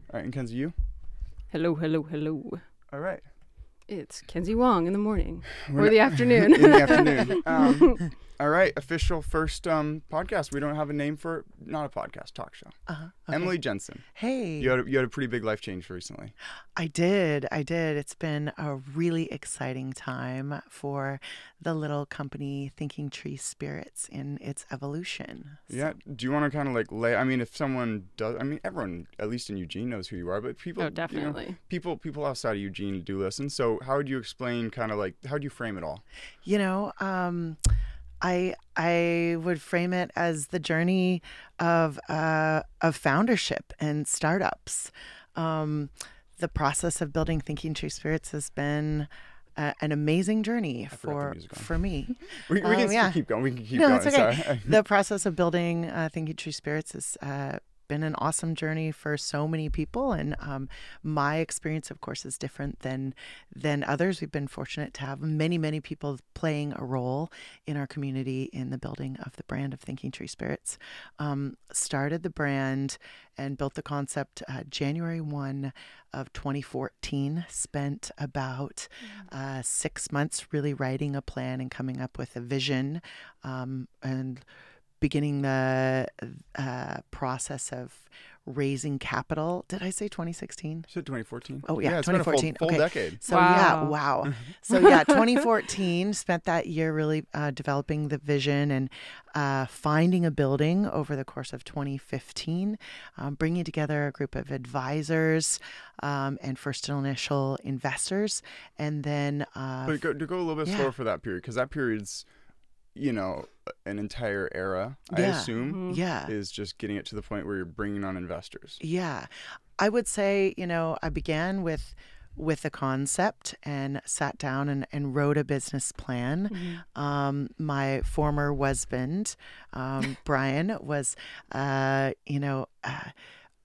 All right, and Kenzie, you? Hello, hello, hello. All right. It's Kenzie Wong in the morning or the afternoon. In the afternoon. All right, official first podcast. We don't have a name for it. Not a podcast, talk show. Okay. Emily Jensen. Hey. You had a pretty big life change recently. I did. It's been a really exciting time for the little company Thinking Tree Spirits in its evolution. Yeah. Do you want to kind of like lay? I mean, if someone does, I mean, everyone, at least in Eugene, knows who you are. But people, definitely. People outside of Eugene do listen. So how would you explain? Kind of like how would you frame it all? I would frame it as the journey of foundership and startups. The process of building Thinking Tree Spirits has been an amazing journey for me. we can keep going. We can keep no, going. It's okay. Sorry. The process of building Thinking Tree Spirits has been an awesome journey for so many people, and my experience, of course, is different than others. We've been fortunate to have many people playing a role in our community in the building of the brand of Thinking Tree Spirits. Started the brand and built the concept January 1 of 2014. Spent about 6 months really writing a plan and coming up with a vision, and beginning the process of raising capital. Did I say 2016? You said 2014. Oh, yeah, it's 2014. Been a full decade. So, wow. So, 2014, spent that year really developing the vision and finding a building over the course of 2015, bringing together a group of advisors and first initial investors. And then... but go a little bit slower for that period, because that period's, an entire era, I assume, is just getting it to the point where you're bringing on investors. Yeah. I would say, I began with a concept and sat down and wrote a business plan. My former husband, Brian, was, a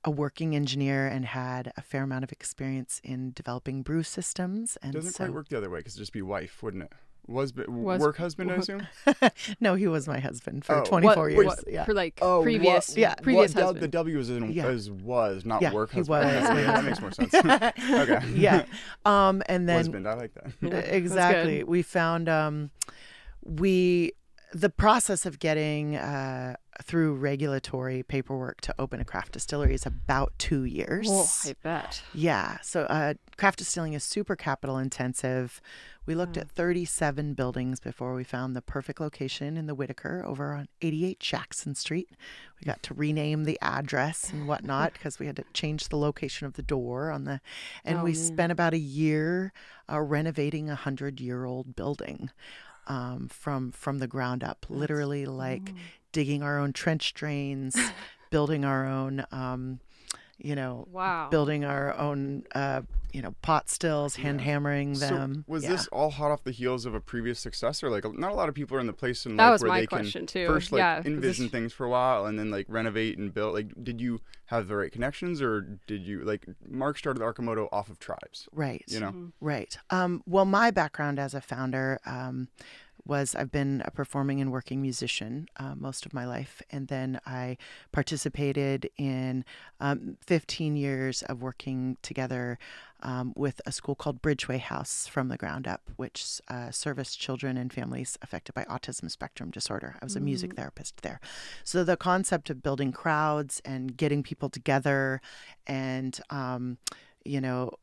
working engineer and had a fair amount of experience in developing brew systems. And doesn't quite work the other way, because it'd just be wife, wouldn't it? Work husband, I assume? No, he was my husband for 24 years. For previous husband. The W was, not work husband. He was. That makes more sense. Okay. Yeah. And then husband, I like that. Yeah, exactly. We found the process of getting through regulatory paperwork to open a craft distillery is about 2 years. Oh, I bet. Yeah. So craft distilling is super capital intensive. We looked at 37 buildings before we found the perfect location in the Whitaker over on 88 Jackson Street. We got to rename the address and whatnot because we had to change the location of the door on the, and we spent about a year renovating a 100-year-old building from the ground up, literally digging our own trench drains, building our own, building our own, pot stills, hand hammering them. So was this all hot off the heels of a previous success, or not a lot of people are in the place in that life was where my they question, can too. first envision things for a while and then renovate and build? Did you have the right connections, or did you Mark started Arcimoto off of Tribes? Right. Right. Well, my background as a founder was I've been a performing and working musician most of my life. And then I participated in 15 years of working together with a school called Bridgeway House from the ground up, which serviced children and families affected by autism spectrum disorder. I was a music therapist there. So the concept of building crowds and getting people together and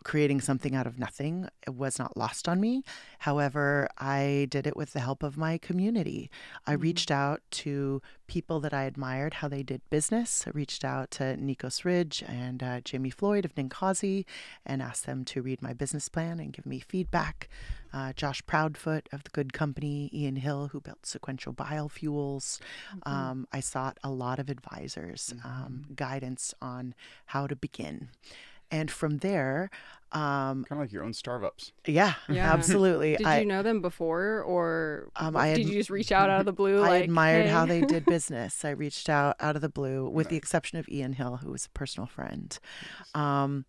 creating something out of nothing, it was not lost on me. However, I did it with the help of my community. I reached out to people that I admired how they did business. I reached out to Nikos Ridge and Jamie Floyd of Ninkasi and asked them to read my business plan and give me feedback. Josh Proudfoot of The Good Company, Ian Hill, who built Sequential Biofuels. I sought a lot of advisors, guidance on how to begin. And from there... kind of like your own Starbucks. Yeah, absolutely. Did you know them before, or did you just reach out of the blue? I admired how they did business. I reached out of the blue, with the exception of Ian Hill, who was a personal friend. And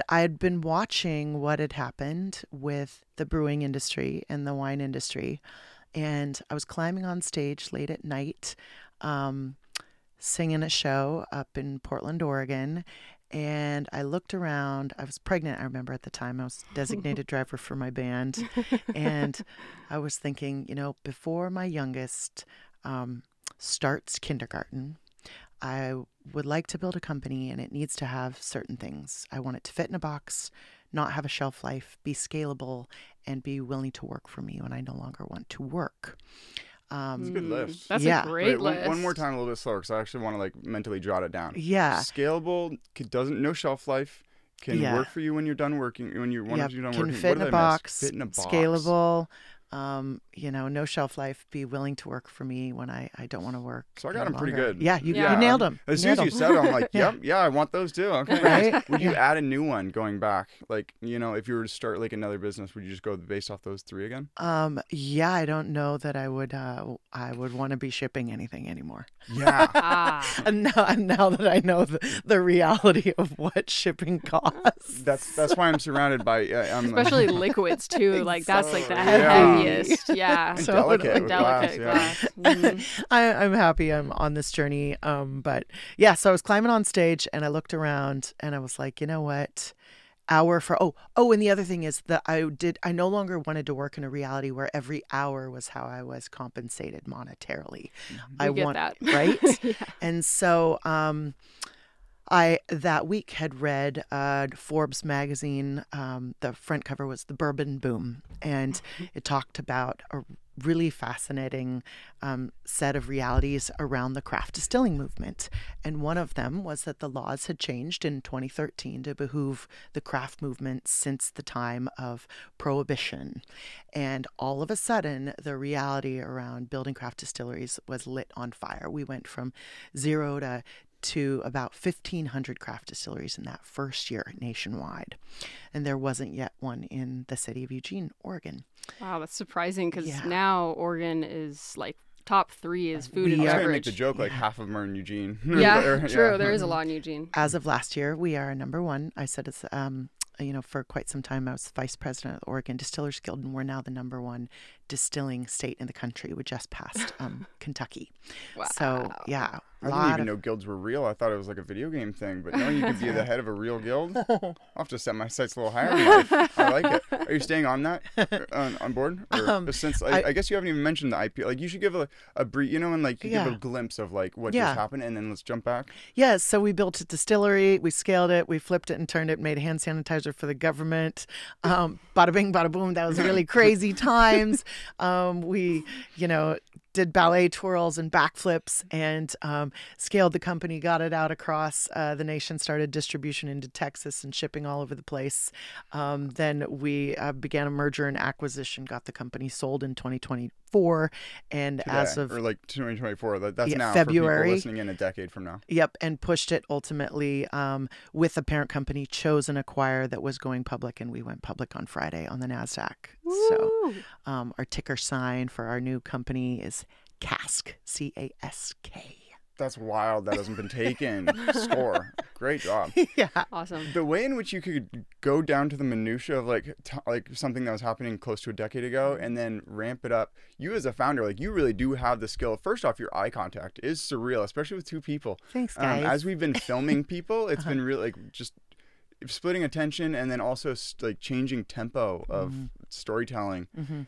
I had been watching what had happened with the brewing industry and the wine industry. And I was climbing on stage late at night, singing a show up in Portland, Oregon. And I looked around. I was pregnant, I remember at the time. I was designated driver for my band. And I was thinking, before my youngest starts kindergarten, I would like to build a company, and it needs to have certain things. I want it to fit in a box, not have a shelf life, be scalable, and be willing to work for me when I no longer want to work. It's a good list. That's a great list. One more time, a little bit slower, because I actually want to mentally jot it down. Yeah. Scalable, no shelf life, can work for you when you're done working. When you're done working, can fit in a box. Fit in a box. Scalable. No shelf life, be willing to work for me when I don't want to work. So I got them pretty good. Yeah, you nailed them. As soon as you said it, I'm like, yep, I want those too. Okay. Right? Would you add a new one going back? Like, if you were to start like another business, would you just go based off those three again? Yeah, I don't know that I would want to be shipping anything anymore. Yeah. And now that I know the reality of what shipping costs. That's why I'm surrounded by especially liquids too. Like that's like the heaviest. Yeah. So delicate glass. Mm-hmm. I'm happy I'm on this journey. But yeah, so I was climbing on stage and I looked around and I was like, you know what? And the other thing is that I no longer wanted to work in a reality where every hour was how I was compensated monetarily. I get that. Right? Yeah. And so I that week had read Forbes magazine. The front cover was The Bourbon Boom, and it talked about a really fascinating set of realities around the craft distilling movement. And one of them was that the laws had changed in 2013 to behoove the craft movement since the time of Prohibition. And all of a sudden, the reality around building craft distilleries was lit on fire. We went from 0 to about 1,500 craft distilleries in that first year nationwide. And there wasn't yet one in the city of Eugene, Oregon. Wow, that's surprising because now Oregon is like top 3 is food and beverage. I was beverage. going to make the joke like half of them are in Eugene. Yeah, true. There is a lot in Eugene. As of last year, we are number 1. I said it's for quite some time I was vice president of the Oregon Distillers Guild, and we're now the number 1 distilling state in the country. We just passed Kentucky. Wow. So yeah, I didn't even know guilds were real. I thought it was like a video game thing, but knowing you could be the head of a real guild, I'll have to set my sights a little higher in life. I like it. Are you staying on that, on board? Or, since I guess you haven't even mentioned the IP. Like you should give a brief, and like you give a glimpse of like what just happened, and then let's jump back. Yeah, so we built a distillery, we scaled it, we flipped it and turned it, made hand sanitizer for the government. Bada bing, bada boom. That was really crazy times. We, did ballet twirls and backflips and scaled the company, got it out across the nation, started distribution into Texas and shipping all over the place. Then we began a merger and acquisition, got the company sold in 2024. And today, as of... Or like 2024, that's now February. For people listening in a decade from now. Yep, and pushed it ultimately with a parent company, chose an acquire that was going public, and we went public on Friday on the NASDAQ. Woo! So our ticker sign for our new company is CASK, C-A-S-K. That's wild. That hasn't been taken. Score. Great job. Yeah. Awesome. The way in which you could go down to the minutia of like something that was happening close to a decade ago and then ramp it up. You as a founder, like you really do have the skill. First off, your eye contact is surreal, especially with 2 people. Thanks, guys. As we've been filming people, it's been really like just splitting attention and then also like changing tempo of storytelling.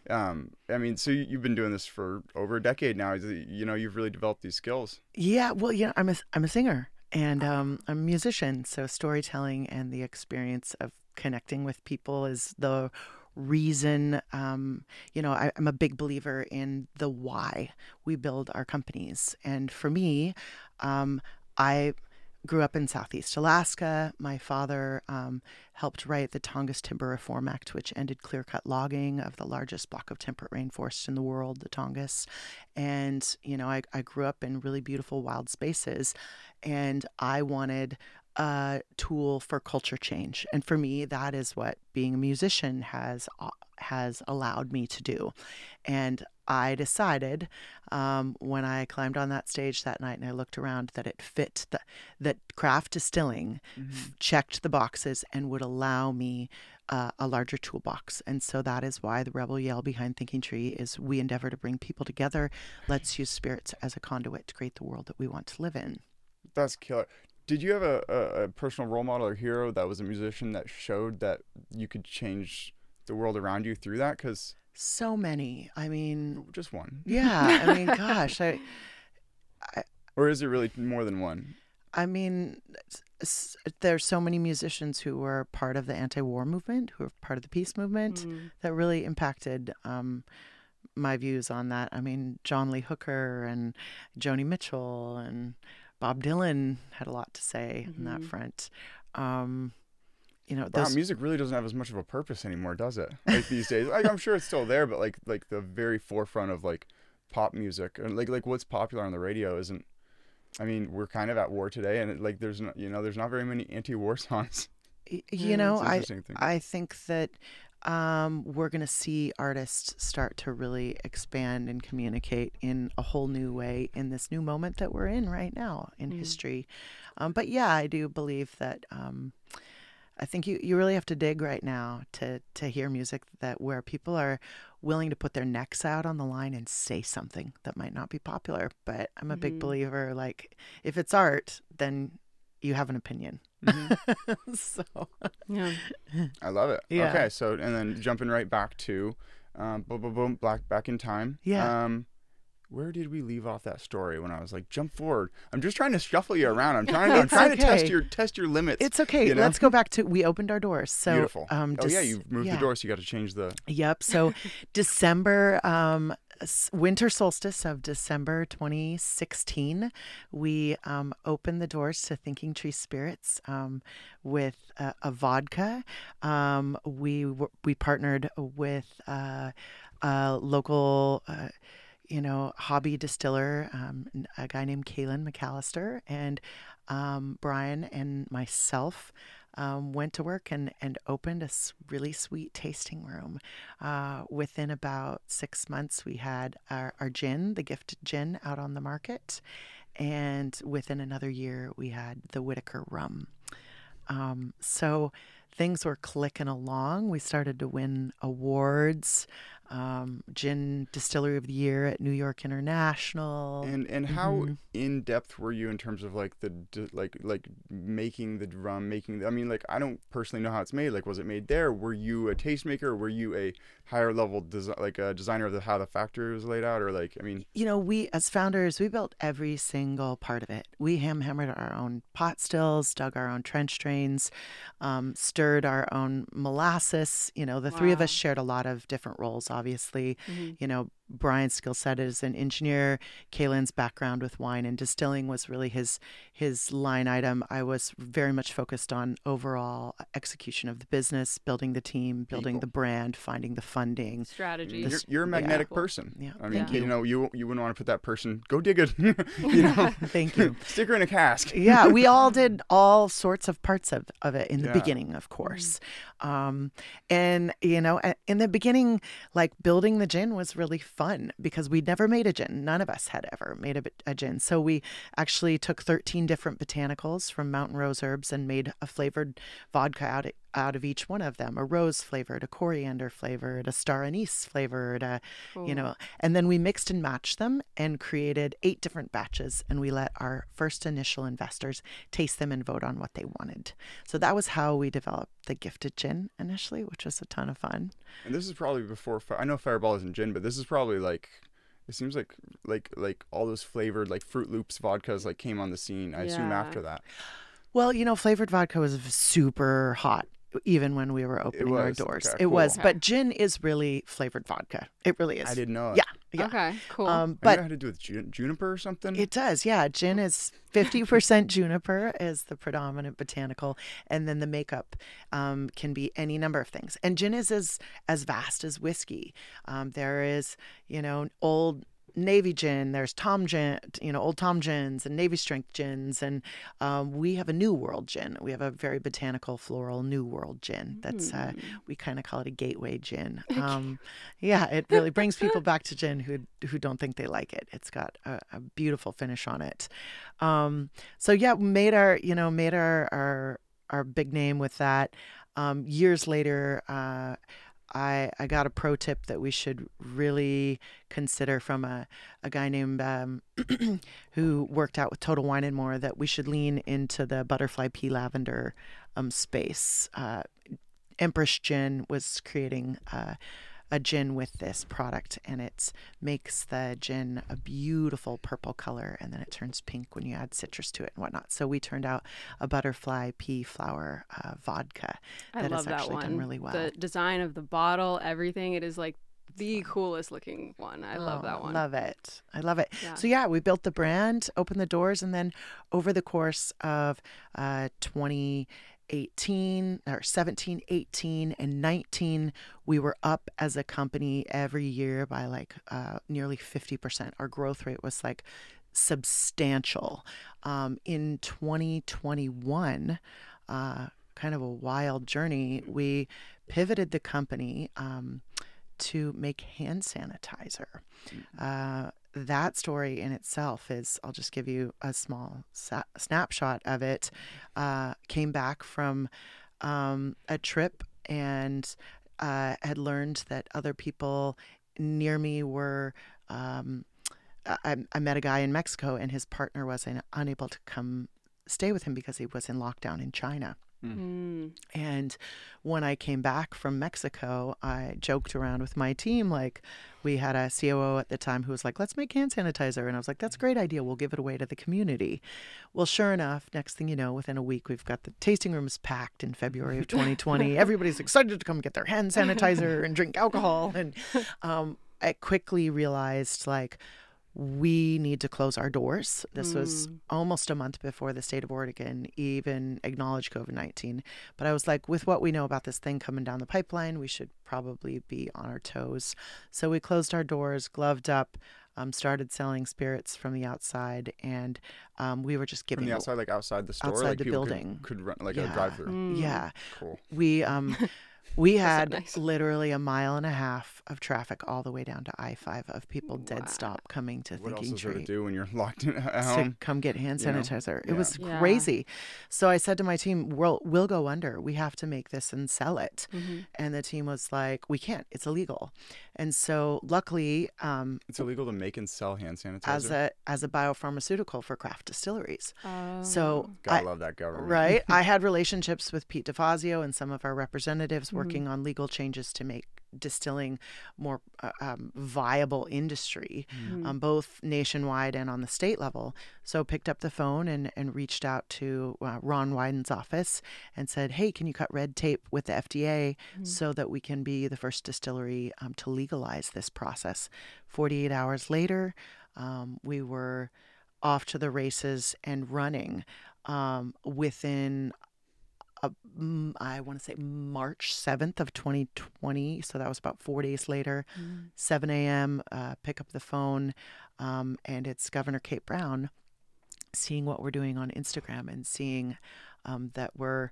I mean, so you've been doing this for over a decade now. You've really developed these skills. Yeah, well, I'm a singer and I'm a musician. So storytelling and the experience of connecting with people is the reason. I'm a big believer in the why we build our companies. And for me, I grew up in Southeast Alaska. My father helped write the Tongass Timber Reform Act, which ended clear-cut logging of the largest block of temperate rainforest in the world, the Tongass. And, I grew up in really beautiful wild spaces, and I wanted a tool for culture change. And for me, that is what being a musician has allowed me to do. And I decided when I climbed on that stage that night and I looked around that it fit, that craft distilling checked the boxes and would allow me a larger toolbox. And so that is why the rebel yell behind Thinking Tree is we endeavor to bring people together. Let's use spirits as a conduit to create the world that we want to live in. That's killer. Did you have a personal role model or hero that was a musician that showed that you could change the world around you through that? Because so many. I mean, just one. Yeah. I mean, gosh, or is it really more than one? I mean, there's so many musicians who were part of the anti-war movement, who were part of the peace movement, that really impacted my views on that. I mean, John Lee Hooker and Joni Mitchell and Bob Dylan had a lot to say on that front. You know, wow, music really doesn't have as much of a purpose anymore, does it? Like these days, like I'm sure it's still there, but like the very forefront of like pop music and like what's popular on the radio isn't. I mean, we're kind of at war today, and like there's not, there's not very many anti-war songs. You know, I think that we're going to see artists start to really expand and communicate in a whole new way in this new moment that we're in right now in history. But yeah, I do believe that I think you really have to dig right now to hear music that where people are willing to put their necks out on the line and say something that might not be popular. But I'm a big believer, like, if it's art, then you have an opinion. So yeah, I love it. Yeah. Okay, so and then jumping right back to boom boom boom back in time. Yeah. Where did we leave off that story when I was like, jump forward? I'm just trying to shuffle you around. I'm trying to test your limits. It's okay. You know? Let's go back to, we opened our doors. So beautiful. You moved the doors, so you got to change the. Yep. So December, winter solstice of December 2016, we opened the doors to Thinking Tree Spirits with a vodka. We partnered with a local hobby distiller, a guy named Kaylin McAllister, and Brian and myself went to work and opened a really sweet tasting room. Within about 6 months, we had our gin, the Gifted Gin, out on the market. And within another year, we had the Whitaker rum. So things were clicking along. We started to win awards. Gin Distillery of the Year at New York International. And how in depth were you in terms of like like making the rum, I mean, like, I don't personally know how it's made. Like, was it made there? Were you a tastemaker? Or were you a higher level a designer of how the factory was laid out? Or like, I mean, we as founders, we built every single part of it. We hammered our own pot stills, dug our own trench drains, stirred our own molasses. The three of us shared a lot of different roles, obviously. Brian's skill set as an engineer, Kaylin's background with wine and distilling was really his line item. I was very much focused on overall execution of the business, building the team, building the brand, finding the funding. Strategy. You're a magnetic person. Yeah. I mean, you wouldn't want to put that person, go dig it. Thank you. Stick her in a cask. Yeah, we all did all sorts of parts of it in the beginning, of course. And, in the beginning, like, building the gin was really fun because we'd never made a gin. None of us had ever made a gin. So we actually took 13 different botanicals from Mountain Rose Herbs and made a flavored vodka out of each one of them. A rose flavored, a coriander flavored, a star anise flavored, and then we mixed and matched them and created 8 different batches, and we let our first initial investors taste them and vote on what they wanted. So that was how we developed the Gifted Gin initially, which was a ton of fun. And this is probably before, I know Fireball isn't gin, but this is probably like, it seems like all those flavored like Fruit Loops vodkas like came on the scene, I assume, after that. Well, flavored vodka was super hot even when we were opening our doors. Okay, cool. But gin is really flavored vodka. It really is. I didn't know. Yeah. Okay, cool. But it had to do with juniper or something? It does, yeah. Gin is 50% juniper is the predominant botanical, and then the makeup can be any number of things. And gin is as vast as whiskey. There is, old Navy gin, there's Tom gin, old Tom gins and Navy strength gins, and we have a New World gin. We have a very botanical, floral New World gin. That's we kind of call it a gateway gin. It really brings people back to gin who don't think they like it. It's got a beautiful finish on it. Made our big name with that. Years later, I got a pro tip that we should really consider from a guy named who worked out with Total Wine and More, that we should lean into the butterfly pea lavender space. Empress Gin was creating a gin with this product, and it makes the gin a beautiful purple color, and then it turns pink when you add citrus to it and whatnot. So we turned out a butterfly pea flower vodka that has actually done really well. The design of the bottle, everything, it is like the coolest looking one. I love that one. Love it. I love it. Yeah. So yeah, we built the brand, opened the doors, and then over the course of 2018 or 17, 18, and 19, we were up as a company every year by like nearly 50%. Our growth rate was like substantial. In 2021, kind of a wild journey, we pivoted the company to make hand sanitizer. That story in itself is, I'll just give you a small snapshot of it. Came back from a trip and had learned that other people near me were, I met a guy in Mexico, and his partner was unable to come stay with him because he was in lockdown in China. And when I came back from Mexico, I joked around with my team, like we had a COO at the time who was like, let's make hand sanitizer. And I was like, that's a great idea. We'll give it away to the community. Well, sure enough, next thing you know, within a week, we've got the tasting rooms packed in February of 2020. Everybody's excited to come get their hand sanitizer and drink alcohol. And I quickly realized, like, we need to close our doors. This was almost a month before the state of Oregon even acknowledged COVID-19. But I was like, with what we know about this thing coming down the pipeline, we should probably be on our toes. So we closed our doors, gloved up, started selling spirits from the outside, and we were just giving from the outside, like outside the store, outside like the building, could run like a drive-through. Yeah, cool. We had literally 1.5 miles of traffic all the way down to I-5 of people dead stop coming to Thinking Tree. What else is there to do when you're locked in at home? To come get hand sanitizer. It was crazy. So I said to my team, we'll go under. We have to make this and sell it. And the team was like, we can't. It's illegal. And so luckily... it's illegal to make and sell hand sanitizer? As a biopharmaceutical for craft distilleries. So I love that government. Right? I had relationships with Pete DeFazio and some of our representatives working on legal changes to make distilling more viable industry, both nationwide and on the state level. So picked up the phone and reached out to Ron Wyden's office and said, hey, can you cut red tape with the FDA so that we can be the first distillery to legalize this process? 48 hours later, we were off to the races and running within I want to say March 7th of 2020. So that was about 4 days later, 7 a.m., pick up the phone, and it's Governor Kate Brown seeing what we're doing on Instagram and seeing that we're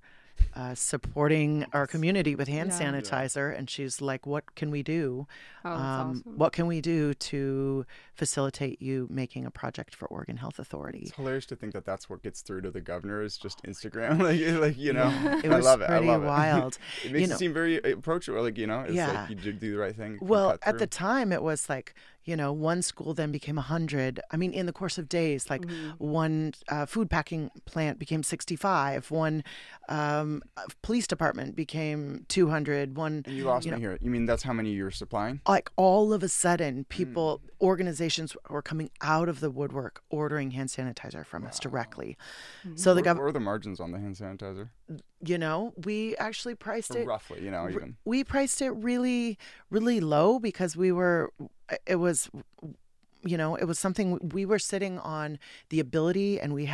supporting our community with hand sanitizer. And she's like, what can we do? Awesome. What can we do to facilitate you making a project for Oregon Health Authority? It's hilarious to think that that's what gets through to the governor is just Instagram. like you know, it was pretty wild. It makes it seem very approachable. Like, it's like you did do the right thing. Well, at the time it was like, one school then became 100. I mean, in the course of days, like one food packing plant became 65. One police department became 200. And you lost me here. You mean that's how many you're supplying? Like all of a sudden, people, organizations were coming out of the woodwork ordering hand sanitizer from us directly. So what are the margins on the hand sanitizer? We actually priced it roughly. Even we priced it really, really low because it was something we were sitting on the ability, and we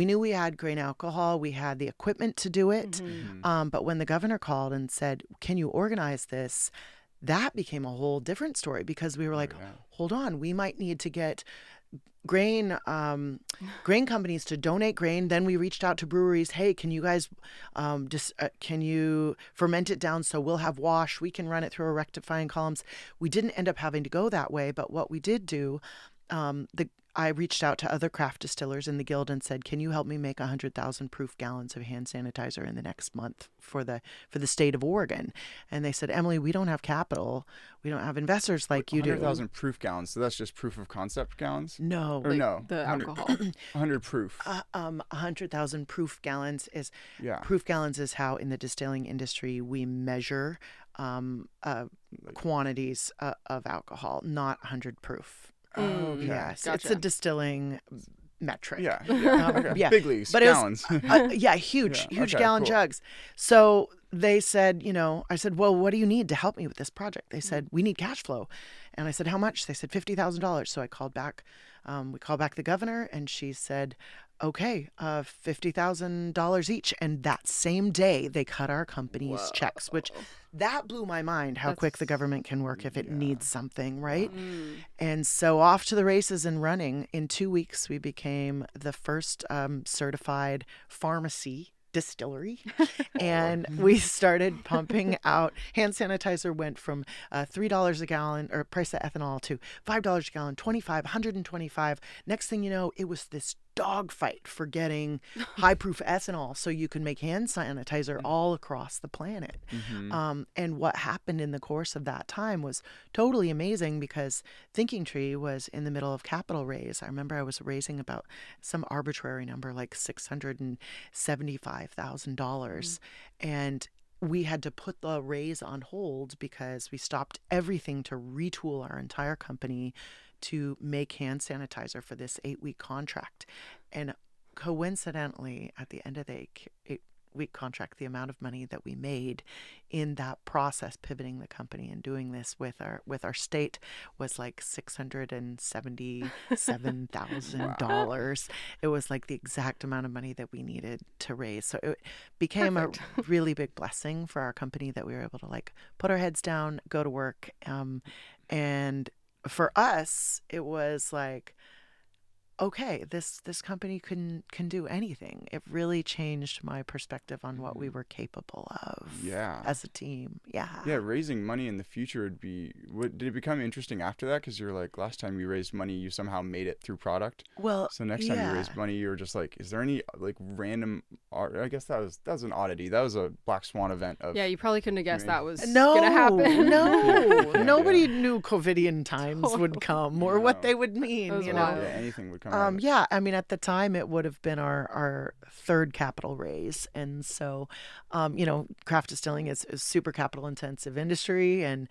knew we had grain alcohol, we had the equipment to do it. But when the governor called and said, can you organize this? That became a whole different story because we were like, hold on, we might need to get grain companies to donate grain. Then we reached out to breweries. Hey, can you guys can you ferment it down so we'll have wash? We can run it through our rectifying columns. We didn't end up having to go that way, but what we did do, I reached out to other craft distillers in the guild and said, "Can you help me make 100,000 proof gallons of hand sanitizer in the next month for the state of Oregon?" And they said, "Emily, we don't have capital. We don't have investors like you do." 100,000 proof gallons. So that's just proof of concept gallons? No. Or Like no? the 100, alcohol. 100 proof. 100,000 proof gallons is Yeah. proof gallons is how in the distilling industry we measure quantities of alcohol, not 100 proof. Oh, okay. Yes, Gotcha. it's a distilling metric. Yeah. Yeah. Okay. yeah. Big leagues. But it was- Gallons. Yeah, huge Yeah, okay, gallon cool. jugs. So they said, I said, "Well, what do you need to help me with this project?" They said, "We need cash flow." And I said, "How much?" They said, $50,000. So I called back. We called back the governor, and she said, "Okay, $50,000 each." And that same day, they cut our company's checks, which that blew my mind how quick the government can work if it needs something, right? And so off to the races and running. In 2 weeks, we became the first certified pharmacy distillery, and we started pumping out hand sanitizer. Went from $3 a gallon, or price of ethanol, to $5 a gallon, 25, 125. Next thing you know, it was this dogfight for getting high proof ethanol so you can make hand sanitizer all across the planet. And what happened in the course of that time was totally amazing, because Thinking Tree was in the middle of capital raise. I remember I was raising about some arbitrary number like $675,000, and we had to put the raise on hold because we stopped everything to retool our entire company to make hand sanitizer for this 8-week contract. And coincidentally, at the end of the 8-week contract, the amount of money that we made in that process, pivoting the company and doing this with our state, was like $677,000. It was like the exact amount of money that we needed to raise. So it became a really big blessing for our company that we were able to like put our heads down, go to work, and for us, it was like, okay, this company can do anything. It really changed my perspective on what we were capable of as a team. Yeah, raising money in the future did it become interesting after that? Because you're like, last time you raised money, you somehow made it through product. Well, so next time you raised money, you were just like, is there any like random I guess that was an oddity. That was a black swan event of Yeah, you probably couldn't have guessed that was no, gonna happen. No, nobody knew COVIDian times would come or what they would mean. That was You wild. know, Yeah, anything would come. yeah, I mean, at the time, it would have been our third capital raise. And so, craft distilling is super capital intensive industry. And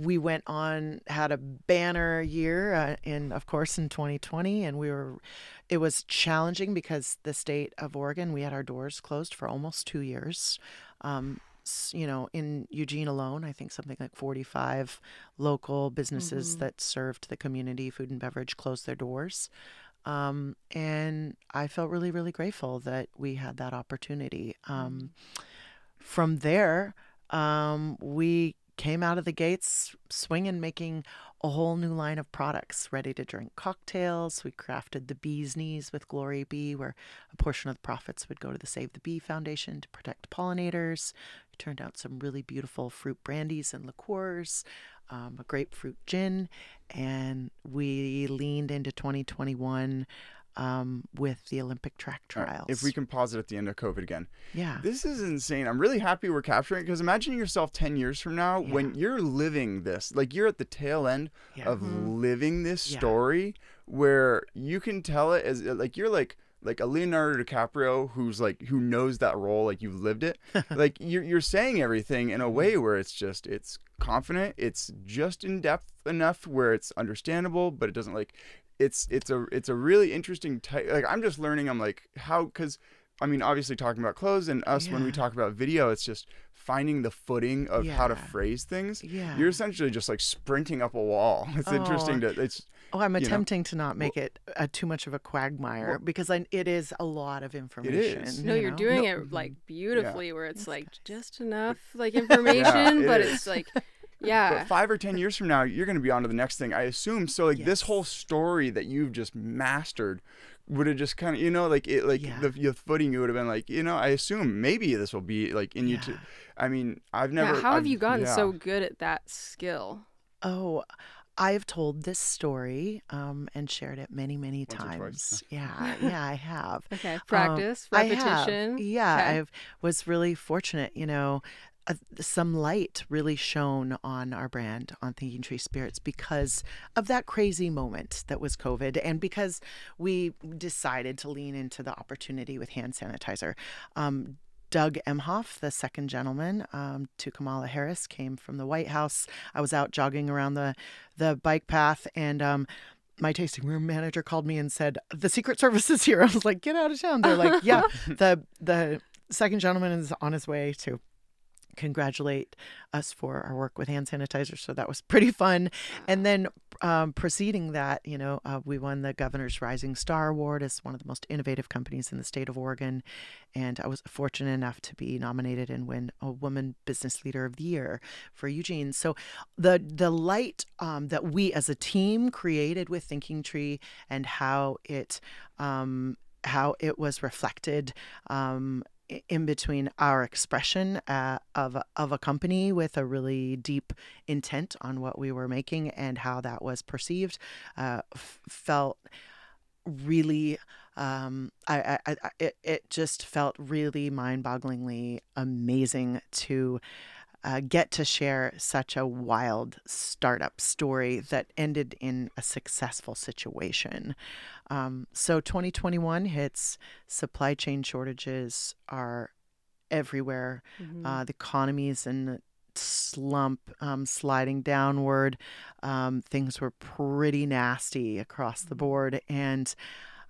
we went on, had a banner year of course, in 2020. And it was challenging because the state of Oregon, we had our doors closed for almost 2 years. In Eugene alone, I think something like 45 local businesses that served the community, food and beverage, closed their doors. And I felt really, really grateful that we had that opportunity. From there, we came out of the gates swinging, making a whole new line of products, ready to drink cocktails. We crafted the Bee's Knees with Glory Bee, where a portion of the profits would go to the Save the Bee Foundation to protect pollinators. We turned out some really beautiful fruit brandies and liqueurs, a grapefruit gin, and we leaned into 2021 with the Olympic track trials. If we can pause it at the end of COVID again. Yeah. This is insane. I'm really happy we're capturing it, because imagine yourself 10 years from now when you're living this, like you're at the tail end of living this story where you can tell it as like you're like a Leonardo DiCaprio who knows that role, like you've lived it. Like you're saying everything in a way where it's confident, it's just in depth enough where it's understandable, but it doesn't like it's a really interesting type. Like I'm just learning. I'm like, how, because I mean, obviously talking about clothes and us when we talk about video, it's just finding the footing of how to phrase things. Yeah. You're essentially just like sprinting up a wall. It's interesting I'm attempting to not make it too much of a quagmire, because it is a lot of information. It is. No, you're doing it like beautifully, where it's like just enough like information, but it's like. Yeah. But 5 or 10 years from now, you're going to be on to the next thing, I assume. So like this whole story that you've just mastered would have just kind of, the footing, you would have been like, I assume maybe this will be like in you too. I mean, I've never. How have you gotten so good at that skill? Oh, I've told this story and shared it many, many Once or times. twice. Yeah, I have. Okay, practice, I have. repetition. Yeah, Okay. I was really fortunate, some light really shone on our brand, on Thinking Tree Spirits, because of that crazy moment that was COVID, and because we decided to lean into the opportunity with hand sanitizer. Doug Emhoff, the second gentleman to Kamala Harris, came from the White House. I was out jogging around the bike path, and my tasting room manager called me and said, "The Secret Service is here." I was like, "Get out of town." They're like, "Yeah, the second gentleman is on his way to congratulate us for our work with hand sanitizer." So that was pretty fun. And then preceding that, we won the Governor's Rising Star Award as one of the most innovative companies in the state of Oregon. And I was fortunate enough to be nominated and win a Woman Business Leader of the Year for Eugene. So the light that we as a team created with Thinking Tree, and how it was reflected in between our expression of a company with a really deep intent on what we were making and how that was perceived, felt really it just felt really mind-bogglingly amazing to get to share such a wild startup story that ended in a successful situation. So 2021 hits, supply chain shortages are everywhere. Mm-hmm. The economy's in a slump, sliding downward. Things were pretty nasty across the board. And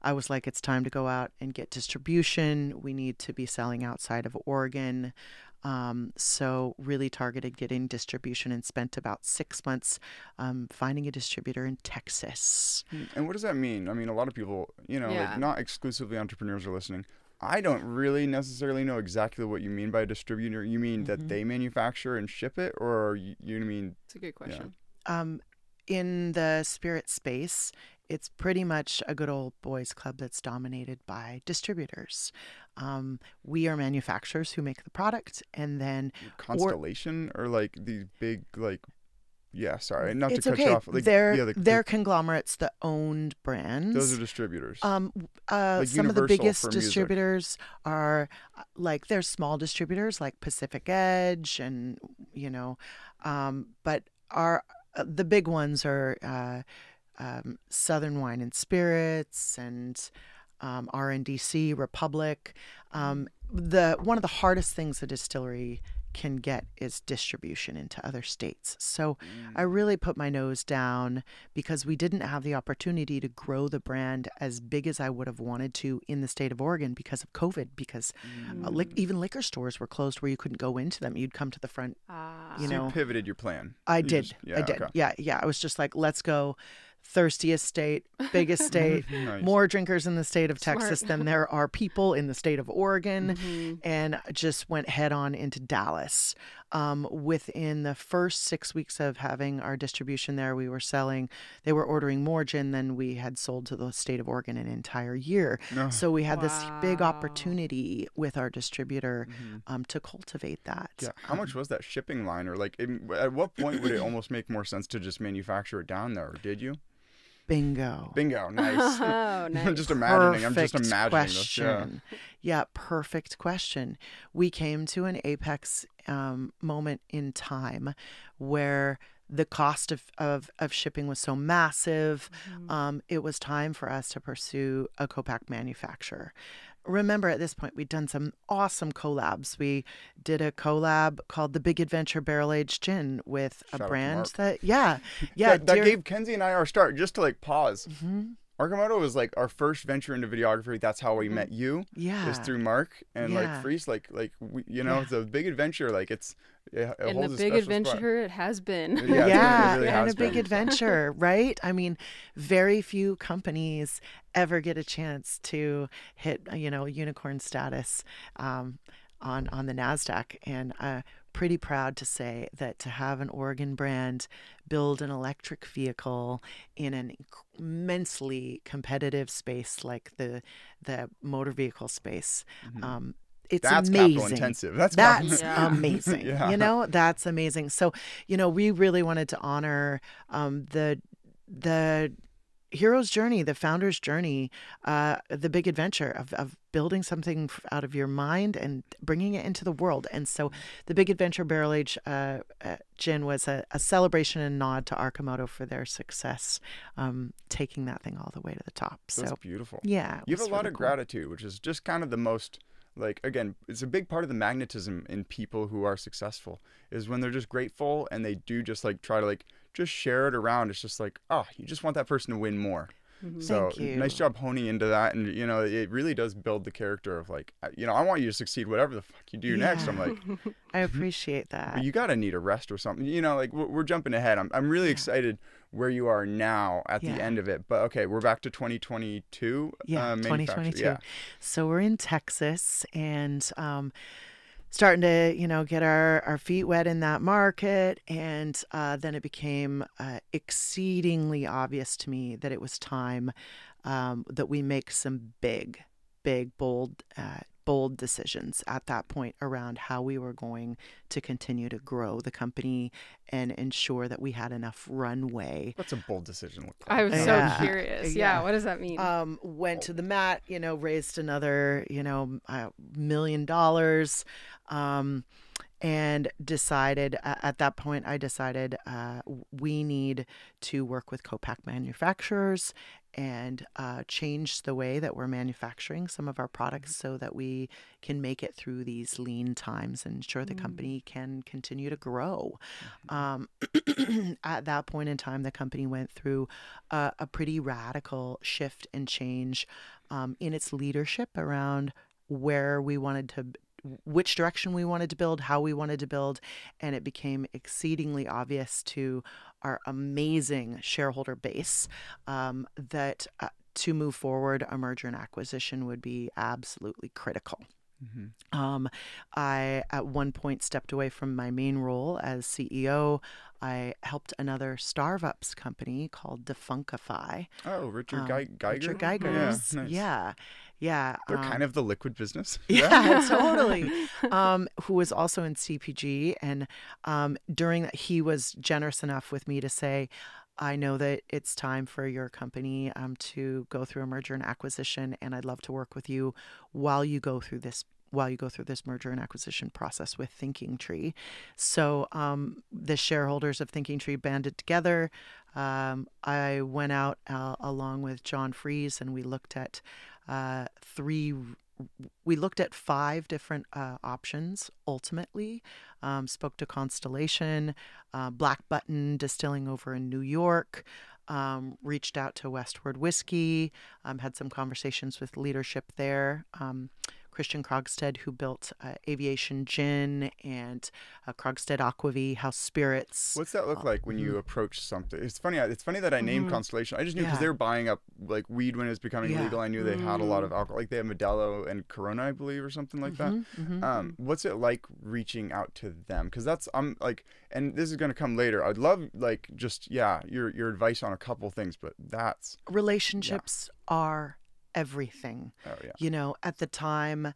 I was like, it's time to go out and get distribution. We need to be selling outside of Oregon. So really targeted getting distribution, and spent about 6 months finding a distributor in Texas. And what does that mean? I mean, a lot of people, Yeah. like not exclusively entrepreneurs are listening. I don't really necessarily know exactly what you mean by a distributor. You mean that they manufacture and ship it, or you mean? It's a good question. In the spirit space, it's pretty much a good old boys club that's dominated by distributors. We are manufacturers who make the product, and then Constellation or like these big sorry, not it's to cut okay. you off. Like, they're conglomerates that owned brands. Those are distributors. Some Universal of the biggest for music. distributors are there's small distributors like Pacific Edge, and but the big ones are Southern Wine and Spirits and RNDC, Republic. One of the hardest things a distillery can get is distribution into other states. So I really put my nose down because we didn't have the opportunity to grow the brand as big as I would have wanted to in the state of Oregon because of COVID, because even liquor stores were closed where you couldn't go into them. You'd come to the front, you pivoted your plan. I did. Okay. Yeah. I was just like, let's go. Thirstiest state, biggest state, Nice. More drinkers in the state of Smart. Texas than there are people in the state of Oregon, and just went head on into Dallas. Within the first 6 weeks of having our distribution there, they were ordering more gin than we had sold to the state of Oregon an entire year. Oh. So we had this big opportunity with our distributor to cultivate that. Yeah. How much was that shipping line, or like at what point would it almost make more sense to just manufacture it down there? Or did you? Bingo. Oh, Nice. I'm just imagining. Perfect I'm just imagining question. this. Yeah, perfect question. We came to an apex moment in time where the cost of shipping was so massive. It was time for us to pursue a co-pack manufacturer. Remember, at this point, we'd done some awesome collabs. We did a collab called the Big Adventure Barrel Aged Gin with a brand that that gave Kenzie and I our start. Just to like pause. Arcimoto was like our first venture into videography. That's how we met you. Yeah. Is through Mark and like Freese. Like we, the Big Adventure. Like it and holds the a big special adventure spot. it has been. Yeah, it really and has a big been. adventure, right? I mean, very few companies ever get a chance to hit, unicorn status on the NASDAQ. And pretty proud to say that to have an Oregon brand build an electric vehicle in an immensely competitive space like the motor vehicle space, that's amazing. Capital intensive. That's amazing. Yeah. You know, that's amazing. So, you know, we really wanted to honor the hero's journey, the founder's journey, the big adventure of building something out of your mind and bringing it into the world. And so the Big Adventure Barrel Age Gin was a celebration and nod to Arcimoto for their success, taking that thing all the way to the top. That's so beautiful. Yeah. You have a lot of gratitude, which is just kind of the most, like, again, it's a big part of the magnetism in people who are successful is when they're just grateful and they do just like try to like just share it around. It's just like, oh, you just want that person to win more. So nice job honing into that. And, you know, it really does build the character of like, you know, I want you to succeed whatever the fuck you do next. I'm like, I appreciate that. But you got to need a rest or something. You know, like we're jumping ahead. I'm really excited where you are now at the end of it. But okay, we're back to 2022. Yeah, 2022. Yeah. So we're in Texas and starting to, you know, get our feet wet in that market. And then it became exceedingly obvious to me that it was time that we make some big, bold decisions at that point around how we were going to continue to grow the company and ensure that we had enough runway. What's a bold decision look like? I was so curious. Yeah. What does that mean? Went to the mat, you know, raised another, you know, $1 million. And decided at that point, I decided we need to work with co-pack manufacturers and change the way that we're manufacturing some of our products so that we can make it through these lean times and ensure the company can continue to grow. At that point in time, the company went through a pretty radical shift and change in its leadership around where we wanted to which direction we wanted to build, how we wanted to build, and it became exceedingly obvious to our amazing shareholder base that to move forward, a merger and acquisition would be absolutely critical. I, at one point, stepped away from my main role as CEO. I helped another Starbucks company called Defunkify. Oh, Richard Geiger? Richard Geiger's. Yeah, nice. Yeah. They're kind of the liquid business. Yeah, totally. Who was also in CPG. And during that, he was generous enough with me to say, I know that it's time for your company to go through a merger and acquisition, and I'd love to work with you while you go through this merger and acquisition process with Thinking Tree. So the shareholders of Thinking Tree banded together. I went out along with John Freeze, and we looked at 5 different options ultimately. Spoke to Constellation, Black Button Distilling over in New York, reached out to Westward Whiskey, had some conversations with leadership there. Christian Krogstad, who built Aviation Gin and Krogstad Aquavie House Spirits. What's that look like when you approach something? It's funny that I named Constellation. I just knew because they were buying up like weed when it was becoming legal. I knew they had a lot of alcohol. Like they have Modelo and Corona, I believe, or something like that. What's it like reaching out to them? Because and this is going to come later. I'd love your advice on a couple things, but that's relationships are everything. You know, at the time,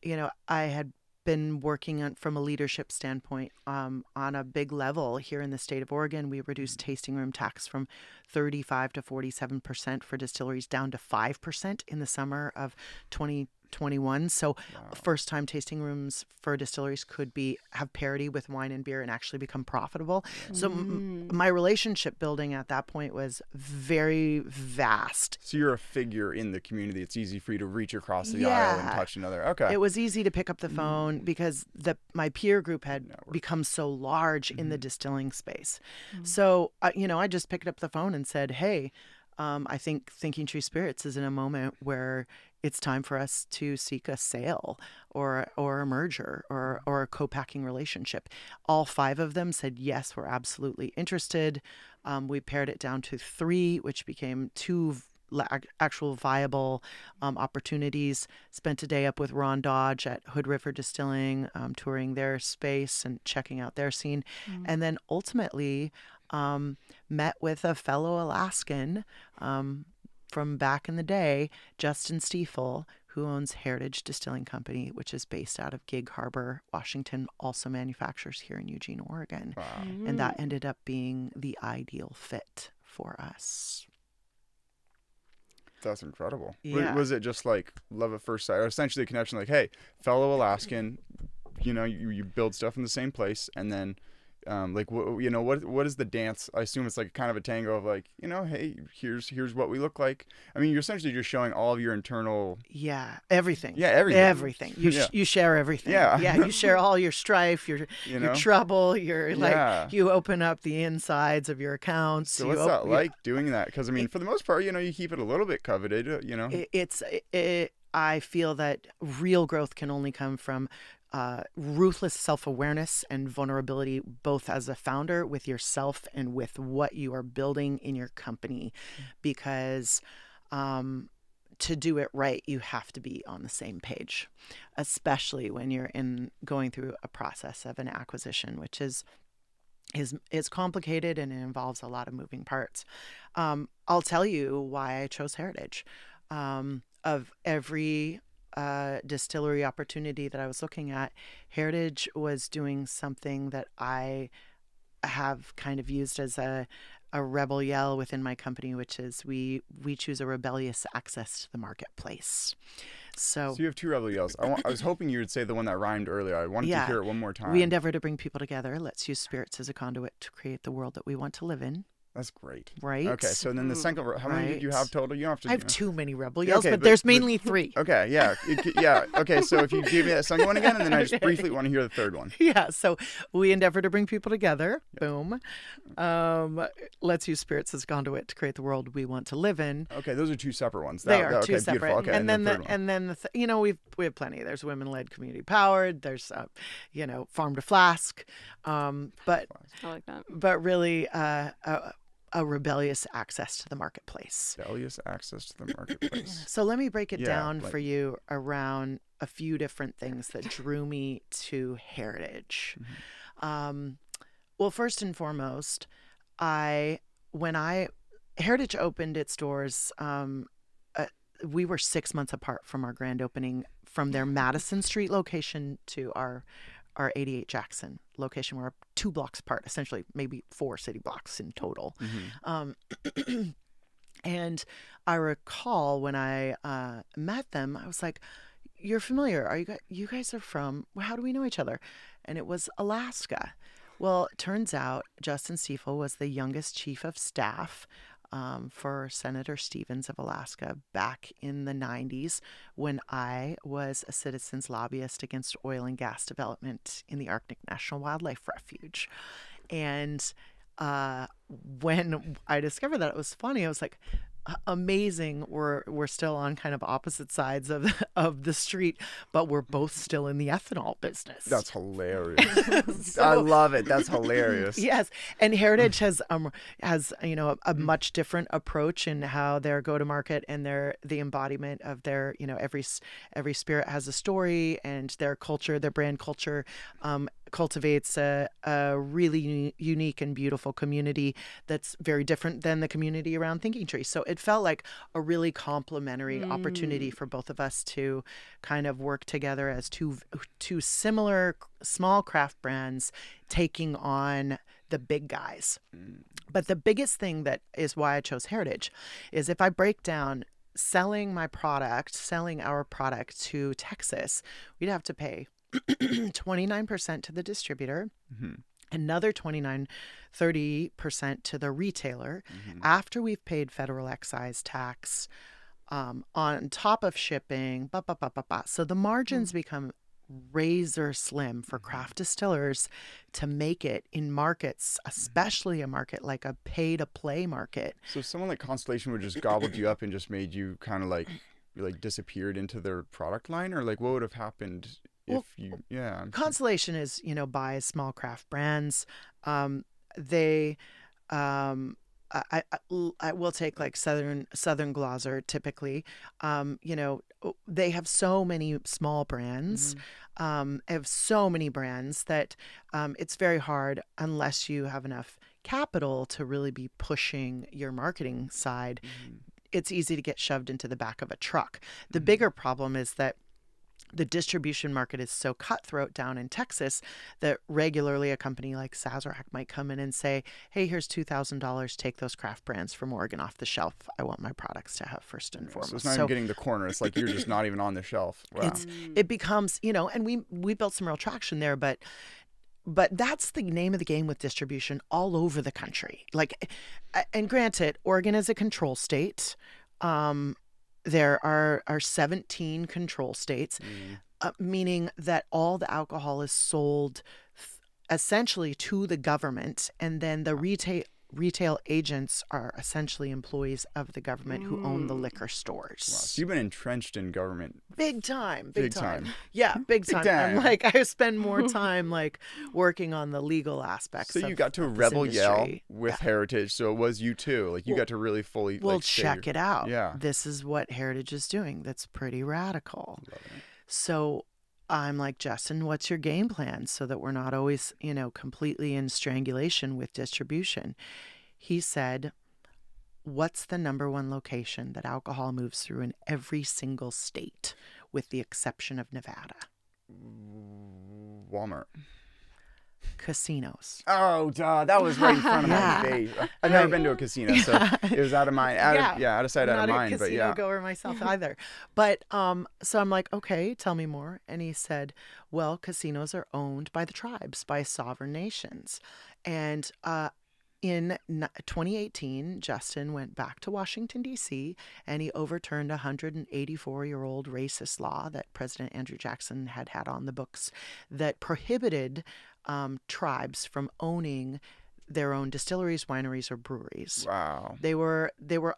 you know, I had been working on from a leadership standpoint on a big level here in the state of Oregon. We reduced tasting room tax from 35 to 47% for distilleries down to 5% in the summer of 2021. So first time tasting rooms for distilleries could have parity with wine and beer and actually become profitable. So my relationship building at that point was very vast. So you're a figure in the community. It's easy for you to reach across the aisle and touch another. Okay. It was easy to pick up the phone because my peer group had become so large in the distilling space. So, I just picked up the phone and said, hey, I think Thinking Tree Spirits is in a moment where it's time for us to seek a sale or a merger or a co-packing relationship. All 5 of them said, yes, we're absolutely interested. We pared it down to 3, which became 2 actual viable opportunities. Spent a day up with Ron Dodge at Hood River Distilling, touring their space and checking out their scene. And then ultimately met with a fellow Alaskan from back in the day, Justin Stiefel, who owns Heritage Distilling Company, which is based out of Gig Harbor, Washington, also manufactures here in Eugene, Oregon. Wow. And that ended up being the ideal fit for us. That's incredible. Yeah. Was it just like love at first sight, or essentially a connection? Like, hey, fellow Alaskan, you build stuff in the same place, and then, what is the dance? I assume it's like kind of a tango of like, hey, here's what we look like. I mean, you're essentially just showing all of your internal. Yeah, everything. Yeah, everything. Everything. You share everything. Yeah. Yeah, you share all your strife, your trouble, you open up the insides of your accounts. So what's that like doing that? Because I mean, for the most part, you keep it a little bit coveted. I feel that real growth can only come from ruthless self-awareness and vulnerability, both as a founder with yourself and with what you are building in your company, because to do it right, you have to be on the same page, especially when you're going through a process of an acquisition, which is complicated and it involves a lot of moving parts. I'll tell you why I chose Heritage. Of every distillery opportunity that I was looking at, Heritage was doing something that I have kind of used as a rebel yell within my company, which is we choose a rebellious access to the marketplace. So you have two rebel yells. I was hoping you would say the one that rhymed earlier. I wanted to hear it one more time. We endeavor to bring people together. Let's use spirits as a conduit to create the world that we want to live in. That's great. Right. Okay, so then the second, how many did you have total? You don't have to. I have too many rebel yells, but there's mainly three. Okay, yeah. Okay, so if you give me that second one again, and then I just briefly want to hear the third one. Yeah, so we endeavor to bring people together. Yep. Boom. Let's use spirits as conduit to create the world we want to live in. Okay, those are two separate ones. They are two separate. Beautiful. Okay, and then we have plenty. There's women-led, community-powered. There's farm to flask. But I like that. But really, a rebellious access to the marketplace. Rebellious access to the marketplace. So let me break it down for you around a few different things that drew me to Heritage. Mm-hmm. Well, first and foremost, when Heritage opened its doors, we were 6 months apart from our grand opening, from their Madison Street location to our 88 Jackson location. We're 2 blocks apart, essentially maybe 4 city blocks in total. Mm-hmm. And I recall when I met them, I was like, "You're familiar? You guys are from? How do we know each other?" And it was Alaska. Well, it turns out Justin Stiefel was the youngest chief of staff for Senator Stevens of Alaska back in the 90s, when I was a citizens lobbyist against oil and gas development in the Arctic National Wildlife Refuge. And when I discovered that, it was funny. I was like, amazing. We're still on kind of opposite sides of the street, but we're both still in the ethanol business. That's hilarious. I love it. That's hilarious. Yes, and Heritage has a much different approach in how their go to market and the embodiment of their every spirit has a story, and their culture, their brand culture, cultivates a really unique and beautiful community that's very different than the community around Thinking Tree. So it felt like a really complementary opportunity for both of us to kind of work together as two similar small craft brands taking on the big guys. But the biggest thing that is why I chose Heritage is, if I break down selling our product to Texas, we'd have to pay 29% to the distributor, mm-hmm. another 30% to the retailer, mm-hmm. after we've paid federal excise tax, on top of shipping, so the margins become razor slim for craft distillers to make it in markets, especially a market like a pay-to-play market. So someone like Constellation would just gobbled you up and just made you kind of like disappeared into their product line, or like what would have happened? Constellation is, buys small craft brands. They, I will take like Southern Glaser typically. They have so many small brands. Mm-hmm. Have so many brands that it's very hard, unless you have enough capital to really be pushing your marketing side. Mm-hmm. it's easy to get shoved into the back of a truck. The bigger problem is that the distribution market is so cutthroat down in Texas that regularly a company like Sazerac might come in and say, hey, here's $2,000. Take those craft brands from Oregon off the shelf. I want my products to have first and foremost. So it's not even getting the corner. It's like you're just not even on the shelf. Wow. It becomes, and we built some real traction there, but that's the name of the game with distribution all over the country. Like, and granted, Oregon is a control state. There are 17 control states, meaning that all the alcohol is sold essentially to the government, and then the retail agents are essentially employees of the government who own the liquor stores. Wow. So you've been entrenched in government. Big time. Yeah, big time. I'm like, I spend more time like working on the legal aspects. So you got to rebel yell with Heritage. So it was you too. Like you got to really fully. Well, check it out. Yeah. This is what Heritage is doing. That's pretty radical. So I'm like, Justin, what's your game plan so that we're not always, completely in strangulation with distribution? He said, what's the number one location that alcohol moves through in every single state, with the exception of Nevada? Walmart. Casinos. Oh, duh. That was right in front of my face. I've never been to a casino, so it was out of mind. Out of sight, out of mind. Not a casino goer myself either. But so I'm like, okay, tell me more. And he said, well, casinos are owned by the tribes, by sovereign nations. And in 2018, Justin went back to Washington, D.C., and he overturned a 184-year-old racist law that President Andrew Jackson had on the books that prohibited tribes from owning their own distilleries, wineries, or breweries. Wow. They were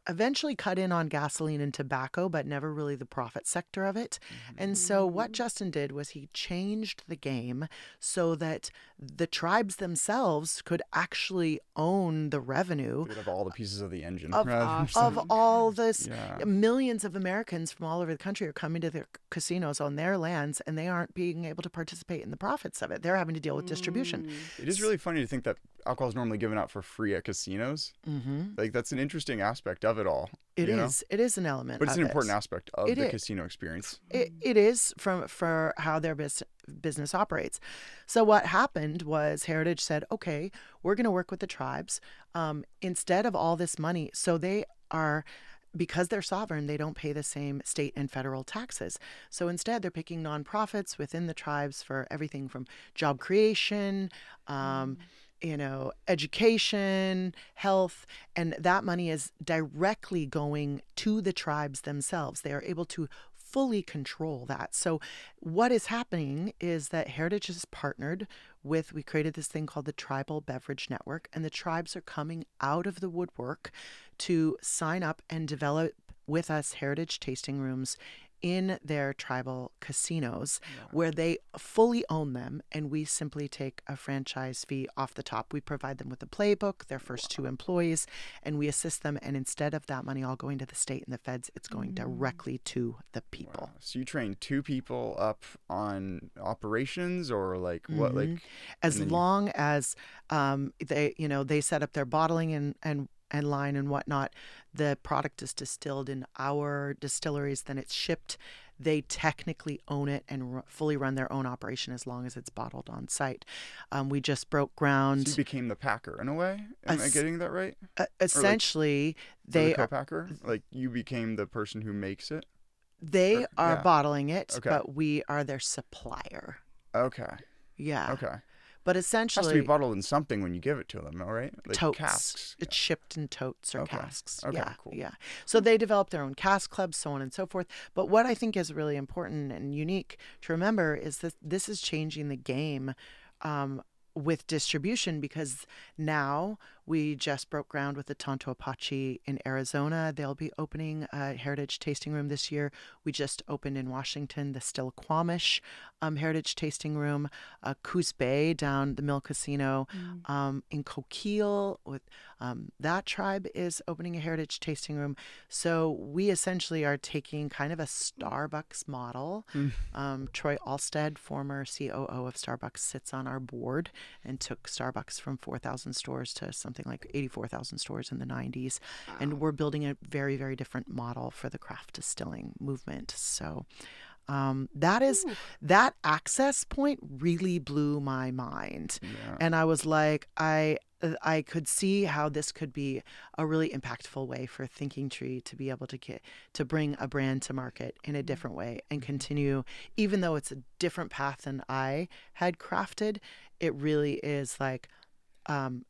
eventually cut in on gasoline and tobacco, but never really the profit sector of it. And so what Justin did was he changed the game so that the tribes themselves could actually own the revenue of all the pieces of the engine. Of all this. Millions of Americans from all over the country are coming to their casinos on their lands, and they aren't being able to participate in the profits of it. They're having to deal with distribution. It is really funny to think that alcohol is normally given out for free at casinos. Like that's an interesting aspect of it all. It is. It is an element, but it's an important aspect of the casino experience. It is for how their business operates. So what happened was Heritage said, okay, we're going to work with the tribes instead of all this money. So they are. Because they're sovereign, they don't pay the same state and federal taxes. So instead, they're picking nonprofits within the tribes for everything from job creation, education, health, and that money is directly going to the tribes themselves. They are able to fully control that. So what is happening is that Heritage has partnered with, we created this thing called the Tribal Beverage Network, and the tribes are coming out of the woodwork to sign up and develop with us Heritage tasting rooms in their tribal casinos where they fully own them, and we simply take a franchise fee off the top. We provide them with a playbook, their first 2 employees, and we assist them. And instead of that money all going to the state and the feds, it's going directly to the people. Wow. So you train 2 people up on operations, or like what, like as long as they set up their bottling and line and whatnot, the product is distilled in our distilleries, then it's shipped. They technically own it and fully run their own operation as long as it's bottled on site. We just broke ground. So you became the packer in a way? Am I getting that right? Essentially, they are the co-packer? Like you became the person who makes it? They are bottling it, but we are their supplier. Okay. Yeah. Okay. But essentially, it has to be bottled in something when you give it to them, all right? Like totes. Casks. It's shipped in totes or casks. Okay, yeah, cool. Yeah. So they develop their own cask clubs, so on and so forth. But what I think is really important and unique to remember is that this is changing the game with distribution, because now we just broke ground with the Tonto Apache in Arizona. They'll be opening a Heritage tasting room this year. We just opened in Washington the Still-Quamish Heritage tasting room. Coos Bay down the Mill Casino in Coquille with that tribe is opening a Heritage tasting room. So we essentially are taking kind of a Starbucks model. Troy Alstead, former COO of Starbucks, sits on our board and took Starbucks from 4,000 stores to something something like 84,000 stores in the 90s. Wow. And we're building a very, very different model for the craft distilling movement. So that access point really blew my mind. Yeah. And I was like, I could see how this could be a really impactful way for Thinking Tree to be able to bring a brand to market in a different way and continue, even though it's a different path than I had crafted. It really is like,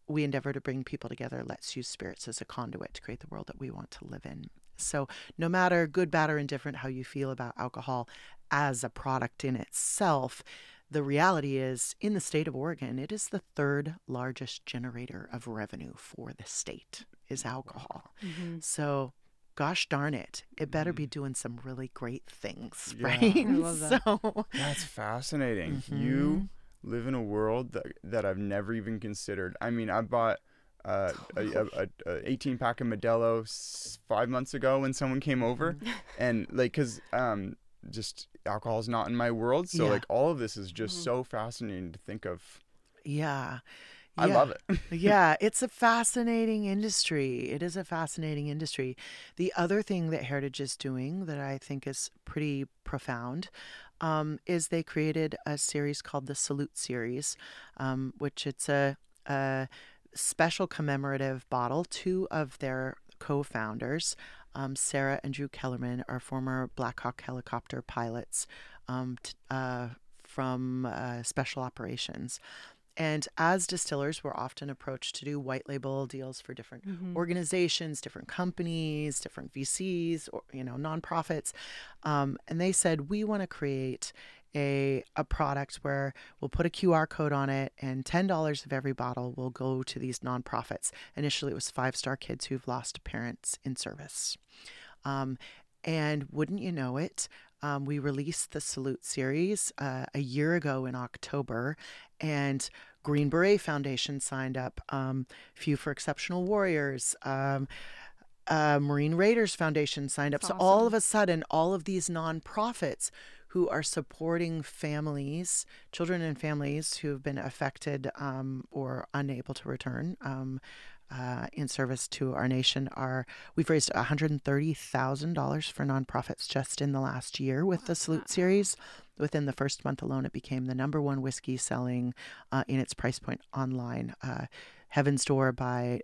we endeavor to bring people together. Let's use spirits as a conduit to create the world that we want to live in. So no matter good, bad, or indifferent how you feel about alcohol as a product in itself, the reality is, in the state of Oregon, it is the third largest generator of revenue for the state is alcohol. Mm-hmm. So gosh darn it, it better be doing some really great things, right? I love that. So that's fascinating. Mm-hmm. You live in a world that I've never even considered. I mean, I bought a 18 pack of Modelo 5 months ago when someone came over, and like, cause just alcohol is not in my world, so like all of this is just so fascinating to think of. I love it. Yeah, it's a fascinating industry. It is a fascinating industry. The other thing that Heritage is doing that I think is pretty profound is they created a series called the Salute Series, which it's a special commemorative bottle. Two of their co-founders, Sarah and Drew Kellerman, are former Black Hawk helicopter pilots from special operations. And as distillers, we're often approached to do white label deals for different organizations, different companies, different VCs, or nonprofits. And they said, we want to create a product where we'll put a QR code on it, and $10 of every bottle will go to these nonprofits. Initially, it was 5-star kids who've lost parents in service. And wouldn't you know it, we released the Salute series a year ago in October, and Green Beret Foundation signed up, Few for Exceptional Warriors, Marine Raiders Foundation signed up. That's awesome. So all of a sudden, all of these nonprofits who are supporting families, children and families who have been affected or unable to return in service to our nation, we've raised $130,000 for nonprofits just in the last year with the Salute series. Within the first month alone, it became the #1 whiskey selling in its price point online. Heaven's Door by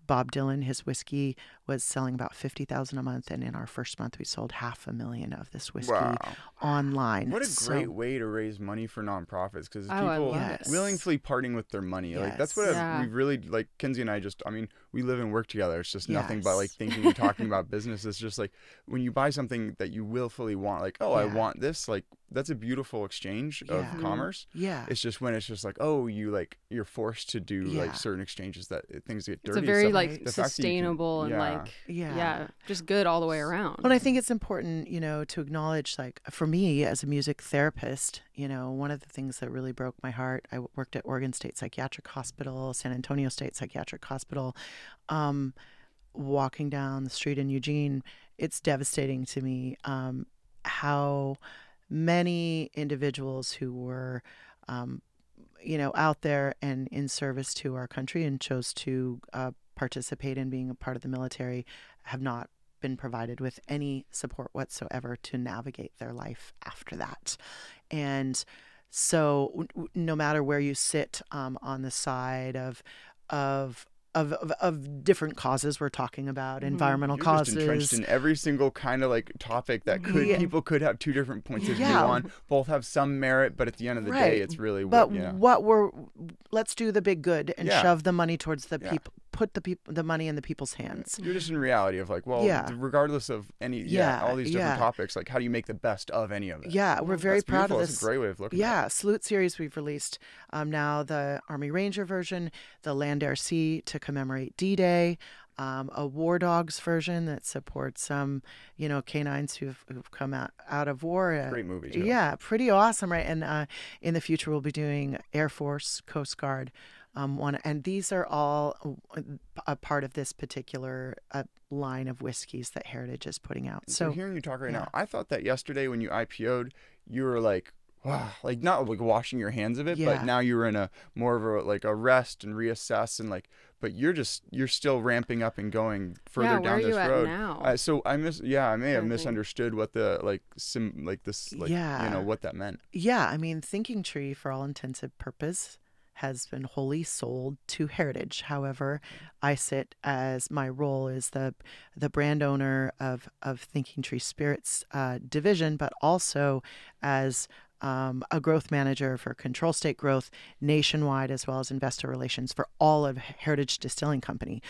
Bob Dylan, his whiskey was selling about $50,000 a month, and in our first month, we sold 500,000 of this whiskey online. What a great way to raise money for nonprofits, because people willingly parting with their money. Like that's what we really like. Kinsey and I we live and work together. It's just nothing but like thinking and talking about business. It's just like when you buy something that you willfully want, like, I want this, like that's a beautiful exchange of commerce. Yeah. It's just when it's just like, you're forced to do like certain exchanges that things get dirty. It's a very like sustainable and like just good all the way around. Well, I think it's important, to acknowledge, like, for me as a music therapist, one of the things that really broke my heart, I worked at Oregon State Psychiatric Hospital, San Antonio State Psychiatric Hospital. Walking down the street in Eugene, it's devastating to me how many individuals who were out there and in service to our country and chose to participate in being a part of the military have not been provided with any support whatsoever to navigate their life after that. And so no matter where you sit on the side of different causes we're talking about, environmental causes. Just entrenched in every single kind of like topic that people could have two different points of view on. Both have some merit, but at the end of the day, it's really let's do the big good and shove the money towards the people. Put the money in the people's hands. You're just in reality of like, regardless of any, all these different topics, like how do you make the best of any of it? Yeah, we're very proud of this. It's a great way of looking at it. Yeah, Salute series we've released now the Army Ranger version, the Land Air Sea to commemorate D-Day, a War Dogs version that supports canines who've come out of war. Great movie too. Yeah, pretty awesome, right? And in the future we'll be doing Air Force, Coast Guard. And these are all a part of this particular line of whiskeys that Heritage is putting out. So hearing you talk right now, I thought that yesterday when you IPO'd, you were like, like not like washing your hands of it, but now you're in a more of a like a rest and reassess and like, but you're still ramping up and going further down this road. Now? So I may have misunderstood what the like you know, what that meant. Yeah, I mean, Thinking Tree, for all intents and purpose, has been wholly sold to Heritage. However, I sit as my role is the brand owner of Thinking Tree Spirits division, but also as a growth manager for control state growth nationwide, as well as investor relations for all of Heritage Distilling Company.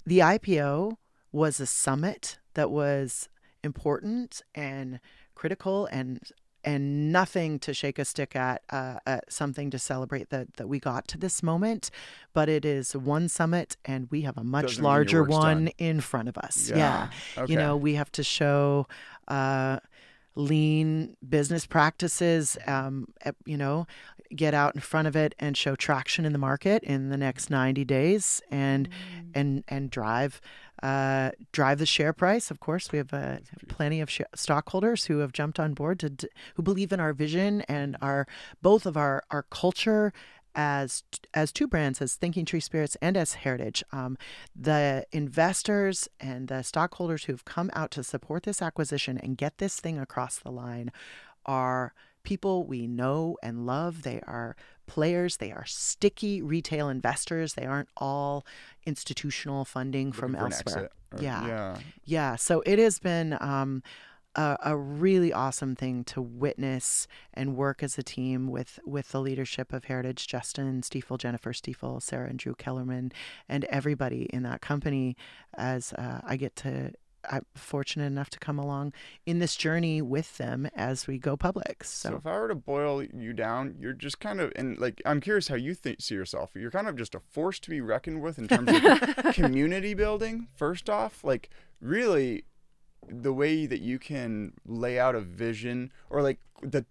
The IPO was a summit that was important and critical and nothing to shake a stick at, something to celebrate that we got to this moment. But it is one summit, and we have a much larger one in front of us. Yeah. Okay. You know, we have to show lean business practices, you know, get out in front of it and show traction in the market in the next 90 days and drive the share price. Of course, we have plenty of stockholders who have jumped on board who believe in our vision and both of our culture as two brands, as Thinking Tree Spirits and as Heritage. The investors and the stockholders who've come out to support this acquisition and get this thing across the line are people we know and love. They are players. They are sticky retail investors. They aren't all institutional funding from elsewhere. Yeah. So it has been a really awesome thing to witness and work as a team with the leadership of Heritage, Justin Stiefel, Jennifer Stiefel, Sarah and Drew Kellerman, and everybody in that company, as I'm fortunate enough to come along in this journey with them as we go public. So if I were to boil you down, you're just kind of, and like, I'm curious how you see yourself. You're kind of just a force to be reckoned with in terms of community building, first off. Like, really, the way that you can lay out a vision, or like the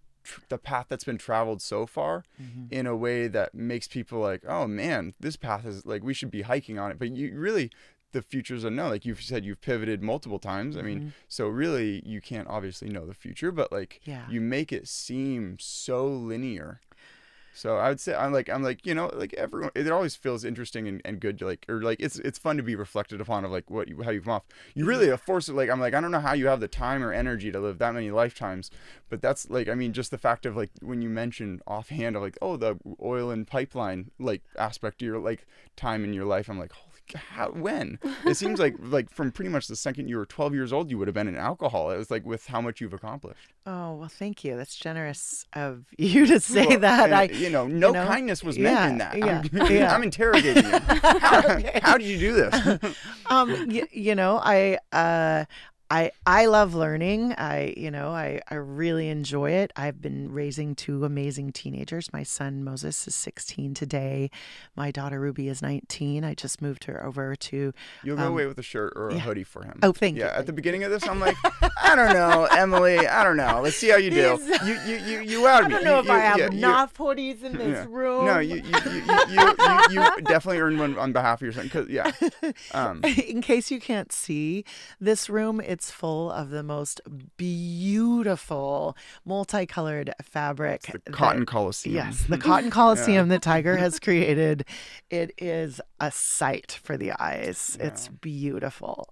path that's been traveled so far, in a way that makes people like, oh man, this path is like, we should be hiking on it. But you really, the future's unknown. Like you've said, you've pivoted multiple times. I mean, so really you can't obviously know the future, but like you make it seem so linear. So I would say I'm like, you know, like everyone, it always feels interesting and good to like, or like it's fun to be reflected upon of like how you come off. You really are forced to like, I'm like, I don't know how you have the time or energy to live that many lifetimes, but that's like, I mean, just the fact of like, when you mentioned offhand of like, oh, the oil and pipeline like aspect of your like time in your life, I'm like, when? It seems like from pretty much the second you were 12 years old, you would have been an alcoholic. It was like with how much you've accomplished. Oh, well, thank you. That's generous of you to say that. And, kindness was meant in that. I'm interrogating you. How did you do this? I love learning. I really enjoy it. I've been raising two amazing teenagers. My son Moses is 16 today. My daughter Ruby is 19. I just moved her over to. You'll go away with a shirt or a hoodie for him. Oh, thank you. Yeah, at the beginning of this, I'm like, I don't know, Emily. I don't know. Let's see how you do. You out me. I don't know if I have enough hoodies in this room. No, you definitely earned one on behalf of your son. In case you can't see this room, it's full of the most beautiful multicolored fabric. It's the Cotton Coliseum. Yes, the Cotton Coliseum that Tiger has created. It is a sight for the eyes. Yeah. It's beautiful.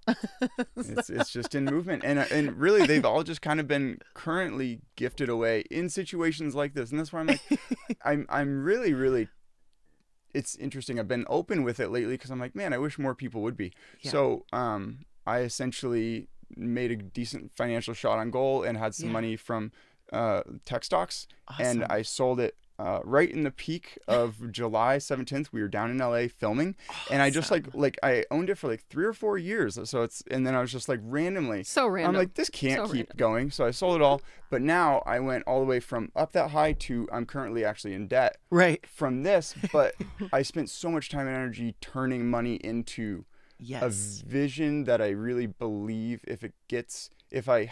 It's just in movement, and really they've all just kind of been currently gifted away in situations like this, and that's why I'm like, I'm really. It's interesting. I've been open with it lately because I'm like, man, I wish more people would be. Yeah. So I essentially made a decent financial shot on goal and had some money from tech stocks. Awesome. And I sold it right in the peak of July 17th. We were down in LA filming. Awesome. And I just like I owned it for like 3 or 4 years. So and then I was just like randomly. So random. I'm like, this can't keep going. So I sold it all. But now I went all the way from up that high to I'm currently actually in debt. Right. From this. But I spent so much time and energy turning money into a vision that I really believe if I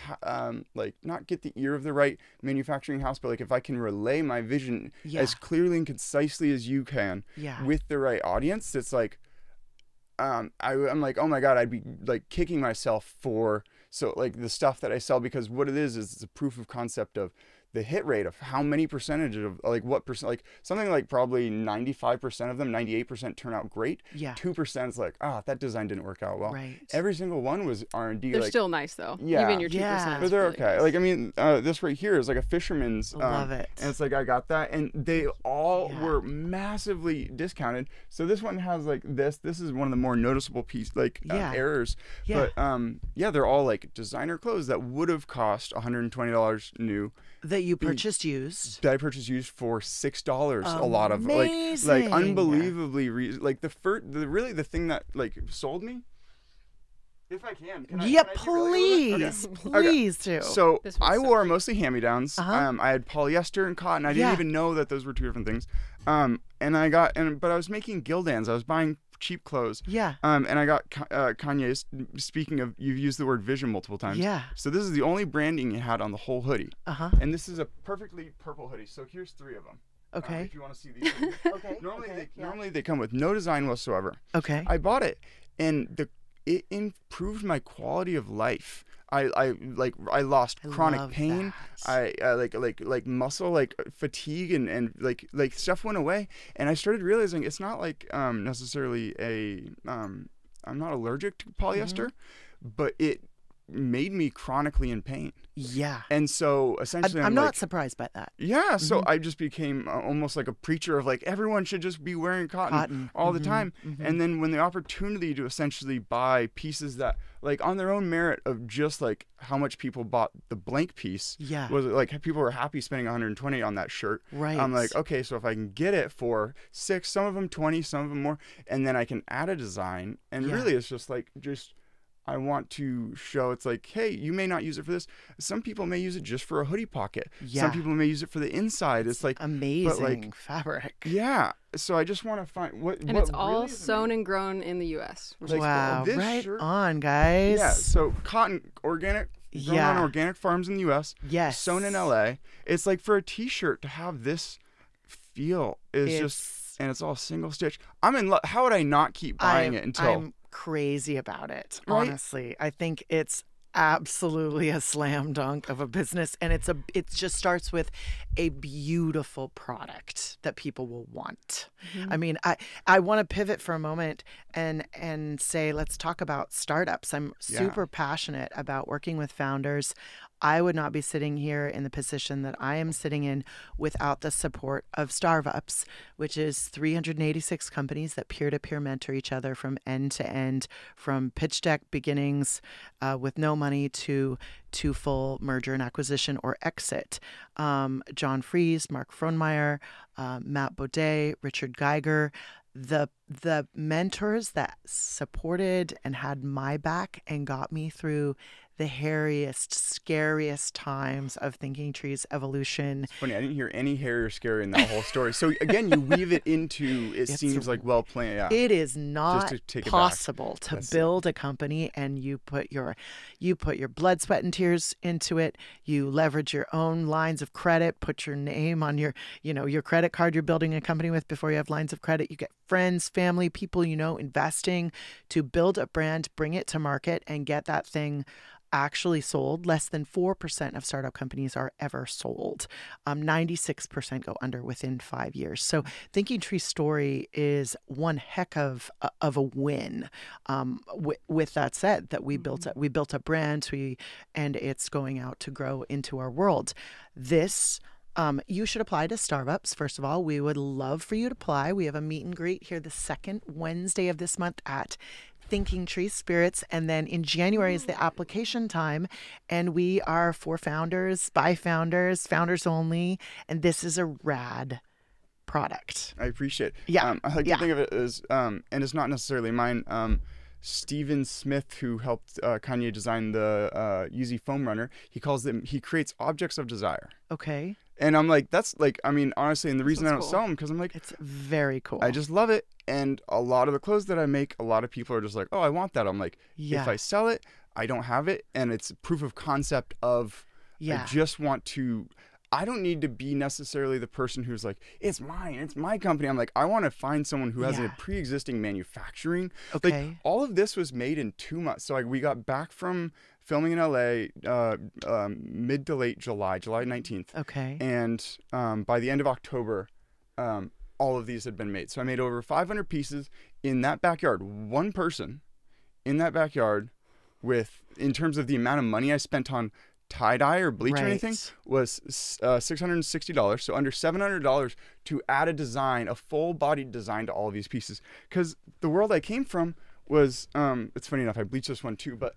like not get the ear of the right manufacturing house, but like if I can relay my vision as clearly and concisely as you can with the right audience, it's like I'm like, oh my God, I'd be like kicking myself for so like the stuff that I sell, because what it is it's a proof of concept of the hit rate of how many percentage of like what percent, like something like probably 95% of them, 98% turn out great. Yeah. 2% is like, that design didn't work out well. Right. Every single one was R&D. They're like, still nice though. Yeah. Even your 2%. Yeah. but they're really okay. nice. Like, I mean, this right here is like a fisherman's. Love it. And it's like, I got that. And they all were massively discounted. So this one has like this. This is one of the more noticeable errors. Yeah. But they're all like designer clothes that would have cost $120 new. That you purchased used. That I purchased used for $6. A lot of like unbelievably like the thing that like sold me. If I can please, please do. So I wore mostly hand-me-downs. I had polyester and cotton. I didn't even know that those were two different things. But I was making Gildans. I was buying cheap clothes. Yeah. And I got Kanye's. Speaking of, you've used the word vision multiple times. Yeah. So this is the only branding you had on the whole hoodie. And this is a perfectly purple hoodie. So here's 3 of them. Okay. If you want to see these. Normally they come with no design whatsoever. Okay. I bought it, and it improved my quality of life. I lost chronic pain. I like muscle fatigue and like stuff went away, and I started realizing it's not like necessarily I'm not allergic to polyester, but it made me chronically in pain. Yeah. And so essentially I'm not surprised by that. Yeah. So I just became almost like a preacher of like, everyone should just be wearing cotton. All the time. And then when the opportunity to essentially buy pieces that like on their own merit of just like how much people bought the blank piece was like people were happy spending $120 on that shirt. Right. I'm like, okay, so if I can get it for $6, some of them $20, some of them more, and then I can add a design, and really it's just like I want to show it's like, hey, you may not use it for this. Some people may use it just for a hoodie pocket. Yeah. Some people may use it for the inside. It's like amazing fabric. Yeah. So I just want to find what. And it's all sewn and grown in the U.S. Wow. Cool. Right on, guys. Yeah. So cotton, organic. Grown on organic farms in the U.S. Yes. Sewn in L.A. It's like for a T-shirt to have this feel is just, and it's all single stitch. I'm in love. How would I not keep buying it until? I'm crazy about it. Honestly, I think it's absolutely a slam dunk of a business, and it just starts with a beautiful product that people will want. I mean, I want to pivot for a moment and say, let's talk about startups. I'm super passionate about working with founders. I would not be sitting here in the position that I am sitting in without the support of Startups, which is 386 companies that peer-to-peer mentor each other from end to end, from pitch deck beginnings with no money to full merger and acquisition or exit. John Fries, Mark Frohnmeyer, Matt Baudet, Richard Geiger, the mentors that supported and had my back and got me through the hairiest, scariest times of Thinking Tree's evolution. It's funny, I didn't hear any hair or scary in that whole story. So again, you weave it into, it seems like well planned. Yeah. It is not possible to build a company and you put your blood, sweat, and tears into it. You leverage your own lines of credit, put your name on your credit card you're building a company with before you have lines of credit. You get friends, family, people investing to build a brand, bring it to market, and get that thing actually sold. Less than 4% of startup companies are ever sold. 96% go under within 5 years. So Thinking Tree's story is one heck of a win. With that said, that we built a brand, and it's going out to grow into our world. This. You should apply to Startups. First of all, we would love for you to apply. We have a meet and greet here the second Wednesday of this month at Thinking Tree Spirits. And then in January is the application time. And we are for founders, by founders, founders only. And this is a rad product. I appreciate it. Yeah. I like to think of it as, and it's not necessarily mine, Steven Smith, who helped Kanye design the Yeezy foam runner, he creates objects of desire. Okay. And I'm like, that's like, I mean, honestly, and the reason I don't sell them, because I'm like, it's very cool. I just love it. And a lot of the clothes that I make, a lot of people are just like, oh, I want that. I'm like, if I sell it, I don't have it. And it's proof of concept of, I just want to, I don't need to be necessarily the person who's like, it's mine, it's my company. I'm like, I want to find someone who has a pre-existing manufacturing. Okay. Like, all of this was made in 2 months. So like, we got back from filming in LA mid to late July 19th. Okay. And by the end of October, all of these had been made. So I made over 500 pieces in that backyard. One person in that backyard with, in terms of the amount of money I spent on tie-dye or bleach or anything, was $660. So under $700 to add a design, a full-bodied design to all of these pieces. Because the world I came from was, it's funny enough, I bleached this one too, but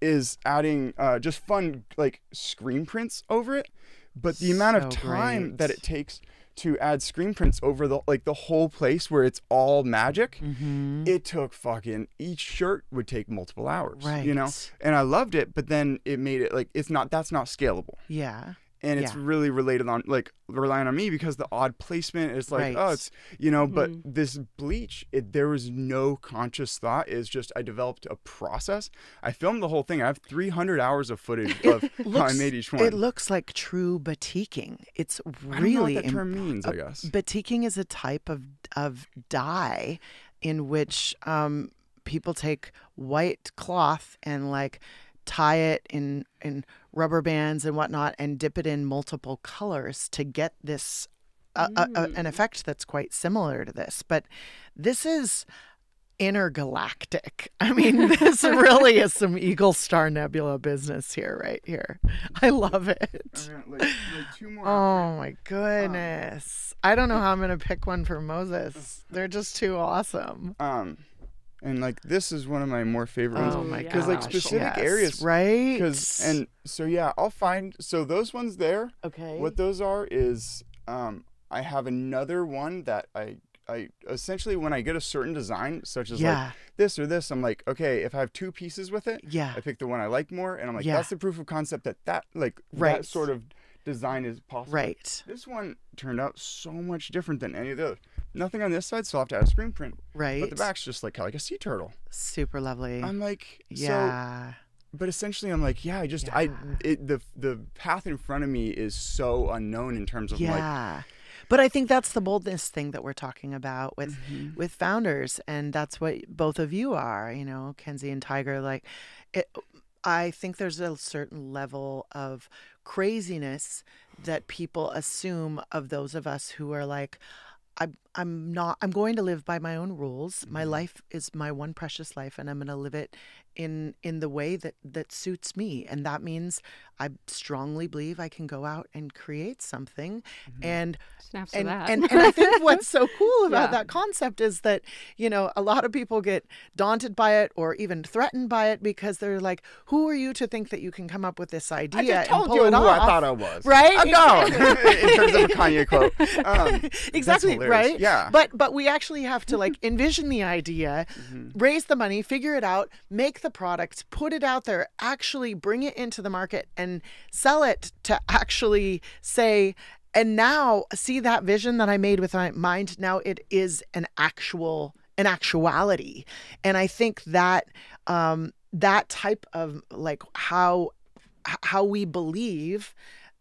is adding just fun like screen prints over it. But the amount of time that it takes to add screen prints over the whole place where it's all magic, it took each shirt would take multiple hours, you know? And I loved it, but then it made it like, that's not scalable. Yeah. And it's really relying on me because the odd placement is like, oh, it's, you know, but this bleach, there was no conscious thought. It's just, I developed a process. I filmed the whole thing. I have 300 hours of footage of how I made each one. It looks like true batiking. It's really, I don't know what that term means, I guess. Batiking is a type of dye in which people take white cloth and like tie it in rubber bands and whatnot and dip it in multiple colors to get this an effect that's quite similar to this. But this is intergalactic. I mean, this really is some Eagle Star Nebula business here, right here. I love it. Like 2 more. Oh my goodness. I don't know how I'm going to pick one for Moses. They're just too awesome. And like this is one of my more favorite ones. Oh my gosh. Because like specific areas, right? And so yeah, I'll find those ones there. Okay. What those are is I have another one that I essentially, when I get a certain design, such as like this or this, I'm like, okay, if I have 2 pieces with it, I pick the one I like more, and I'm like, that's the proof of concept that that sort of design is possible. Right. This one turned out so much different than any of the other. Nothing on this side, so I'll have to add a screen print. Right. But the back's just like a sea turtle. Super lovely. I'm like, but essentially I'm like, the path in front of me is so unknown in terms of like. But I think that's the boldness thing that we're talking about with founders, and that's what both of you are, you know, Kenzie and Tiger. Like, I think there's a certain level of craziness that people assume of those of us who are like, I'm going to live by my own rules. My life is my one precious life, and I'm going to live it in the way that suits me. And that means I strongly believe I can go out and create something. And I think what's so cool about that concept is that, you know, a lot of people get daunted by it or even threatened by it because they're like, who are you to think that you can come up with this idea I just and told pull you it who off? I thought I was. Right? No. In terms of a Kanye quote. Exactly, right? Yeah. But we actually have to like envision the idea, raise the money, figure it out, make the product, put it out there, actually bring it into the market and sell it to actually say, and now see that vision that I made with my mind. Now it is an actuality. And I think that that type of like how we believe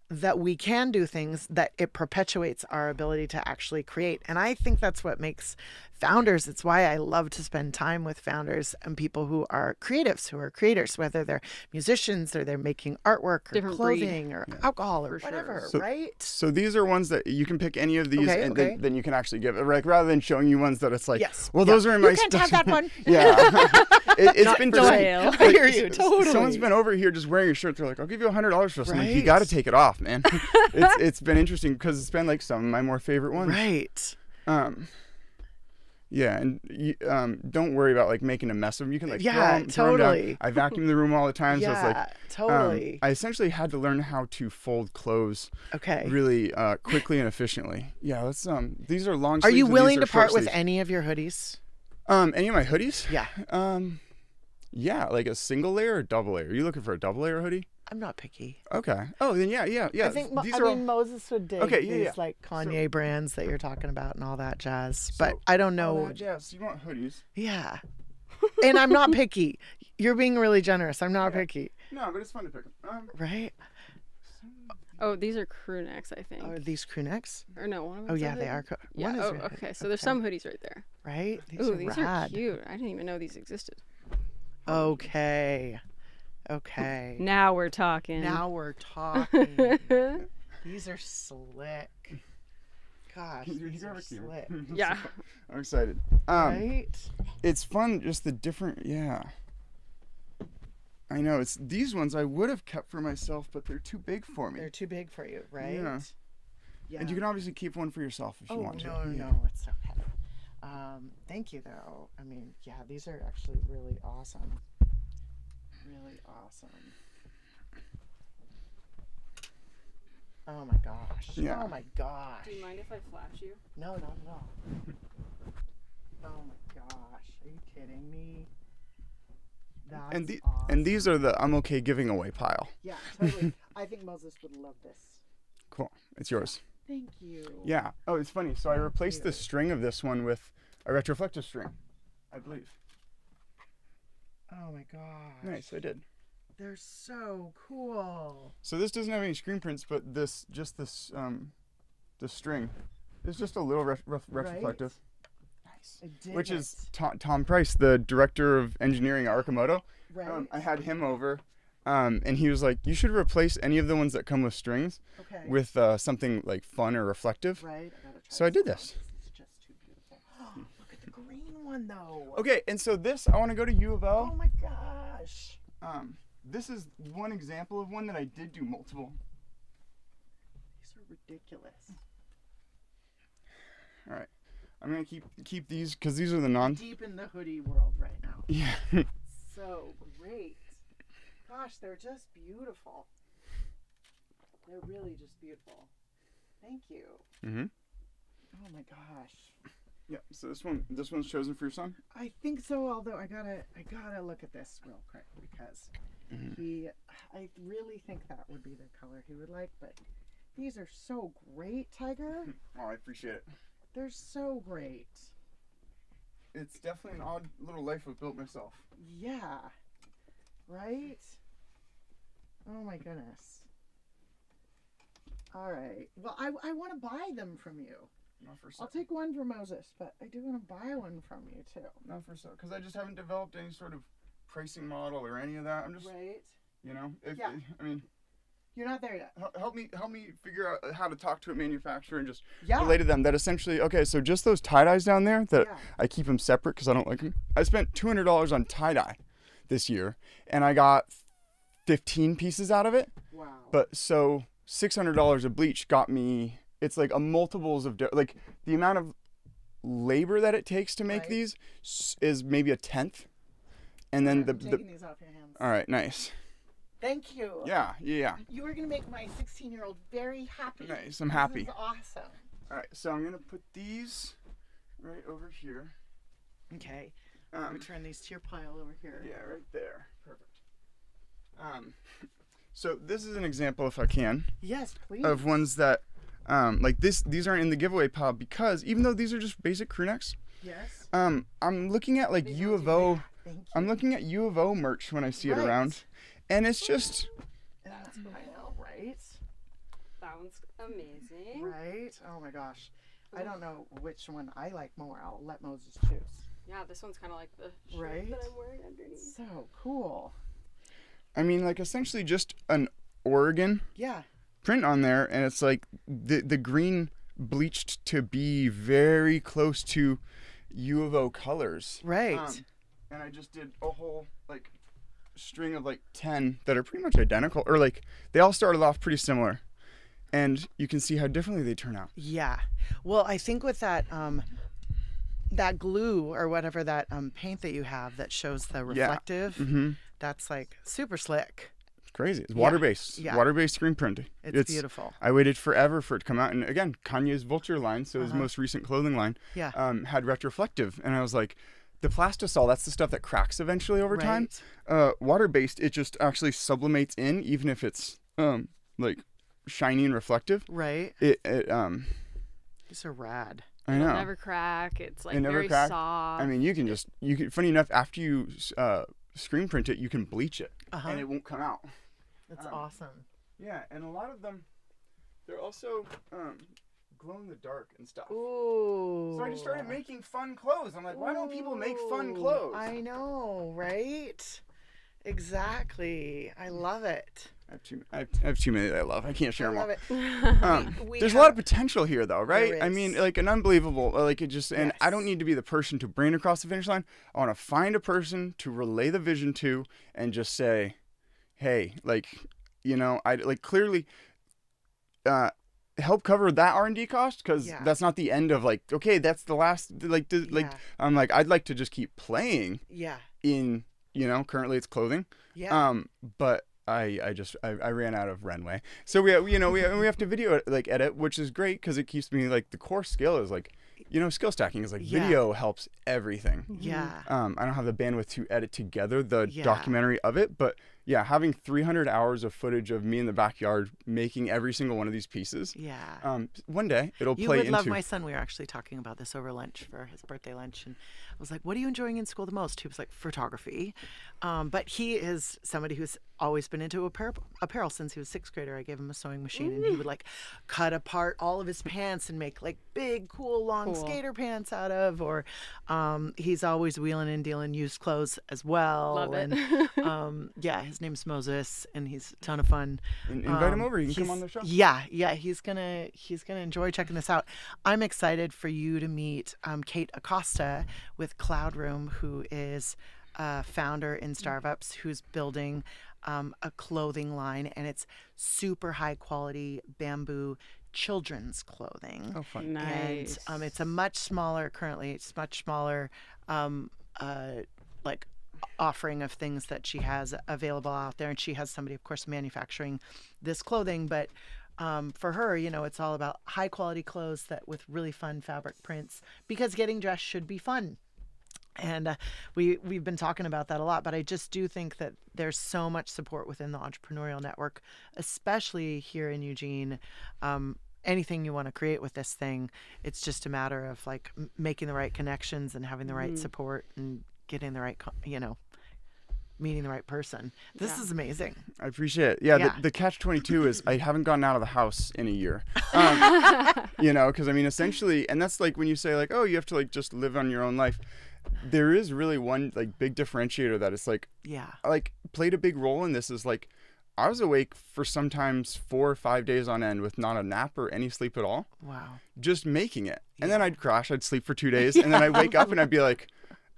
that we can do things, that it perpetuates our ability to actually create. And I think that's what makes founders. It's why I love to spend time with founders and people who are creatives, who are creators, whether they're musicians or they're making artwork or different clothing or alcohol or whatever, right? So these are ones that you can pick any of these and then you can actually give it, like, rather than showing you ones that it's like, those are in my You can't have that one. It's been for sale. I hear you, totally. Someone's been over here just wearing a shirt. They're like, I'll give you $100 for something. You got to take it off, man. It's been interesting because it's been like some of my more favorite ones. Right. Yeah, and you, don't worry about like making a mess of them. You can like throw them down. I vacuum the room all the time, so it's like totally. I essentially had to learn how to fold clothes really quickly and efficiently. Yeah, let's these are long sleeves. Are you willing to part with any of your hoodies? Any of my hoodies? Yeah. Yeah, like a single layer or double layer. Are you looking for a double layer hoodie? I'm not picky. Okay. Oh, then yeah. I think Moses would dig these like Kanye brands that you're talking about and all that jazz. But I don't know. All that jazz. You want hoodies? Yeah. And I'm not picky. You're being really generous. I'm not picky. No, but it's fun to pick them. Right. Oh, these are crew necks, I think. Are these crew necks? Or no, one of them. Oh yeah, they are. One is okay. So there's some hoodies right there. Right. These are cute. I didn't even know these existed. Okay. Okay. Now we're talking. Now we're talking. These are slick. Gosh, these are slick. Yeah. I'm excited. Right? It's fun, just the different, I know, it's these ones I would have kept for myself, but they're too big for me. They're too big for you, right? Yeah. And you can obviously keep one for yourself if you want to. No, it's okay. Thank you, though. I mean, yeah, these are actually really awesome. Really awesome. Oh my gosh. Yeah. Oh my gosh. Do you mind if I flash you? No, not at all. Oh my gosh. Are you kidding me? That's awesome. And these are the I'm okay giving away pile. Yeah, totally. I think Moses would love this. Cool. It's yours. Thank you. Yeah. Oh, it's funny. So I replaced the string of this one with a retroflective string, I believe. Oh my gosh. Nice, I did. They're so cool. So this doesn't have any screen prints, but this string is just a little retroflective. Nice. Which is Tom Price, the director of engineering at Arcimoto. Right. I had him over, and he was like, "You should replace any of the ones that come with strings with something like fun or reflective." Right. So I did this. It's just too beautiful. Look at the green one, though. Okay, and so this, I want to go to U of L. Oh my gosh. This is one example of one that I did do multiple. These are ridiculous. All right. I'm gonna keep these because these are the deep in the hoodie world right now. Yeah. So great. Gosh, they're just beautiful. They're really just beautiful. Thank you. Mhm. Oh my gosh. Yeah. So this one's chosen for your son. I think so. Although I gotta look at this real quick because I really think that would be the color he would like. But these are so great, Tiger. Oh, I appreciate it. They're so great. It's definitely an odd little life I've built myself. Yeah. Right? Oh my goodness. All right. Well, I want to buy them from you. Not for I'll take one for Moses, but I do want to buy one from you too. Not for so, because I just haven't developed any sort of pricing model or any of that. I'm just, right. You know, I mean, you're not there yet. Help me figure out how to talk to a manufacturer and just relay to them that essentially, okay, so just those tie-dyes down there that I keep them separate because I don't like them. I spent $200 on tie-dye this year, and I got 15 pieces out of it. Wow. But so $600 of bleach got me, it's like a multiples of, like the amount of labor that it takes to make these is maybe a tenth. And then I'm taking these off your hands. All right, nice. Thank you. Yeah. You are going to make my 16-year-old very happy. Nice, I'm happy. This is awesome. All right, so I'm going to put these right over here. Okay. Let me turn these to your pile over here. Yeah, right there. Perfect. So this is an example, if I can. Yes, please. Of ones that, like this. These aren't in the giveaway pile because even though these are just basic crew necks. Yes. I'm looking at like U of O. I'm looking at U of O merch when I see it around, and it's just. That's what I know, right? That one's amazing. Right? Oh my gosh. I don't know which one I like more. I'll let Moses choose. Yeah, this one's kind of like the shirt that I'm wearing underneath. So cool. I mean, like essentially just an Oregon print on there, and it's like the green bleached to be very close to U of O colors. Right. And I just did a whole like string of like 10 that are pretty much identical, or like they all started off pretty similar, and you can see how differently they turn out. Yeah. Well, I think with that that glue or whatever, that paint that you have that shows the reflective, that's like super slick. It's crazy. It's water-based. Water-based screen printing. It's beautiful. I waited forever for it to come out, and again, Kanye's Vulture line, so his most recent clothing line, had retroflective, and I was like, the plastisol, that's the stuff that cracks eventually over time. Water-based, it just actually sublimates in, even if it's like shiny and reflective. Right. These are rad. I know. It'll never crack. It's like never very crack. soft. I mean, you can funny enough, after you screen print it, you can bleach it, and it won't come out. That's awesome. Yeah, and a lot of them, they're also glow in the dark and stuff. Ooh. So I just started making fun clothes. I'm like, why don't people make fun clothes? I know, right? Exactly. I love it. I have too many that I love. I can't share them all. I love it. There's a lot of potential here, though, right? There I is. mean, like an unbelievable, like it just, and Yes. I don't need to be the person to bring it across the finish line. I want to find a person to relay the vision to and just say, hey, like, you know, I like clearly help cover that R&D cost, because that's not the end of like, okay, that's the last, like, like, I'm like, I'd like to just keep playing in, you know, currently it's clothing. But I ran out of runway, so we have to video like edit, which is great because it keeps me like the core skill is like, you know, skill stacking is like video helps everything. I don't have the bandwidth to edit together the documentary of it, but having 300 hours of footage of me in the backyard making every single one of these pieces. One day it'll play into. You would love my son. We were actually talking about this over lunch for his birthday lunch, and I was like, "What are you enjoying in school the most?" He was like, "Photography," but he is somebody who's always been into apparel since he was 6th grader. I gave him a sewing machine, and he would like cut apart all of his pants and make like big, cool, long skater pants out of. Or he's always wheeling and dealing used clothes as well. Love it. And his name's Moses, and he's a ton of fun. Invite him over. He can come on the show. He's gonna enjoy checking this out. I'm excited for you to meet Kate Acosta with Cloud Room, who is founder in Startups, who's building a clothing line, and it's super high quality bamboo children's clothing. Oh, fun. Nice. And it's a much smaller, currently it's much smaller like offering of things that she has available out there, and she has somebody, of course, manufacturing this clothing, but for her, you know, it's all about high quality clothes that with really fun fabric prints, because getting dressed should be fun. And we've been talking about that a lot, but I just do think that there's so much support within the entrepreneurial network, especially here in Eugene. Anything you want to create with this thing, it's just a matter of like making the right connections and having the right support and getting the right, meeting the right person. This is amazing. I appreciate it. The catch-22 is I haven't gotten out of the house in a year. You know, because I mean, essentially, and that's like when you say like, oh, you have to like just live on your own life. There is really one like big differentiator that it's like, like played a big role in this is like, I was awake for sometimes 4 or 5 days on end with not a nap or any sleep at all. Wow. Just making it. And then I'd crash, I'd sleep for 2 days, and then I'd wake up and I'd be like,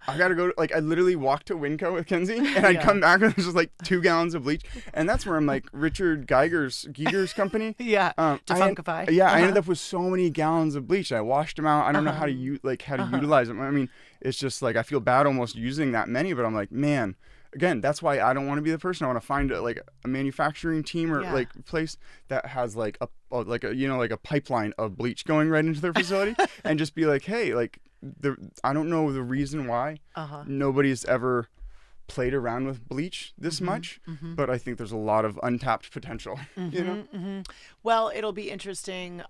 I gotta go. Like, I literally walked to Winco with Kenzie, and I'd come back and there's just like 2 gallons of bleach. And that's where I'm like, Richard Geiger's company. Defunctify. I ended up with so many gallons of bleach. I washed them out. I don't know how to utilize them. I mean, it's just like I feel bad almost using that many, but I'm like, man. Again, that's why I don't want to be the person. I want to find like a manufacturing team or like place that has like a pipeline of bleach going right into their facility, and just be like, hey, like I don't know the reason why nobody's ever played around with bleach this much, but I think there's a lot of untapped potential. You know. Well, it'll be interesting,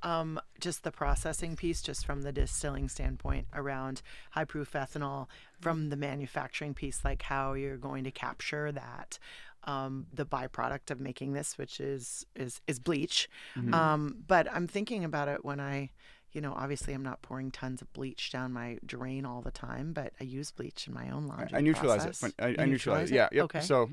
just the processing piece, just from the distilling standpoint around high proof ethanol, from the manufacturing piece, like how you're going to capture that, the byproduct of making this, which is bleach. But I'm thinking about it when obviously I'm not pouring tons of bleach down my drain all the time, but I use bleach in my own laundry I neutralize process. it. I neutralize it. Yeah. Yep. Okay. So,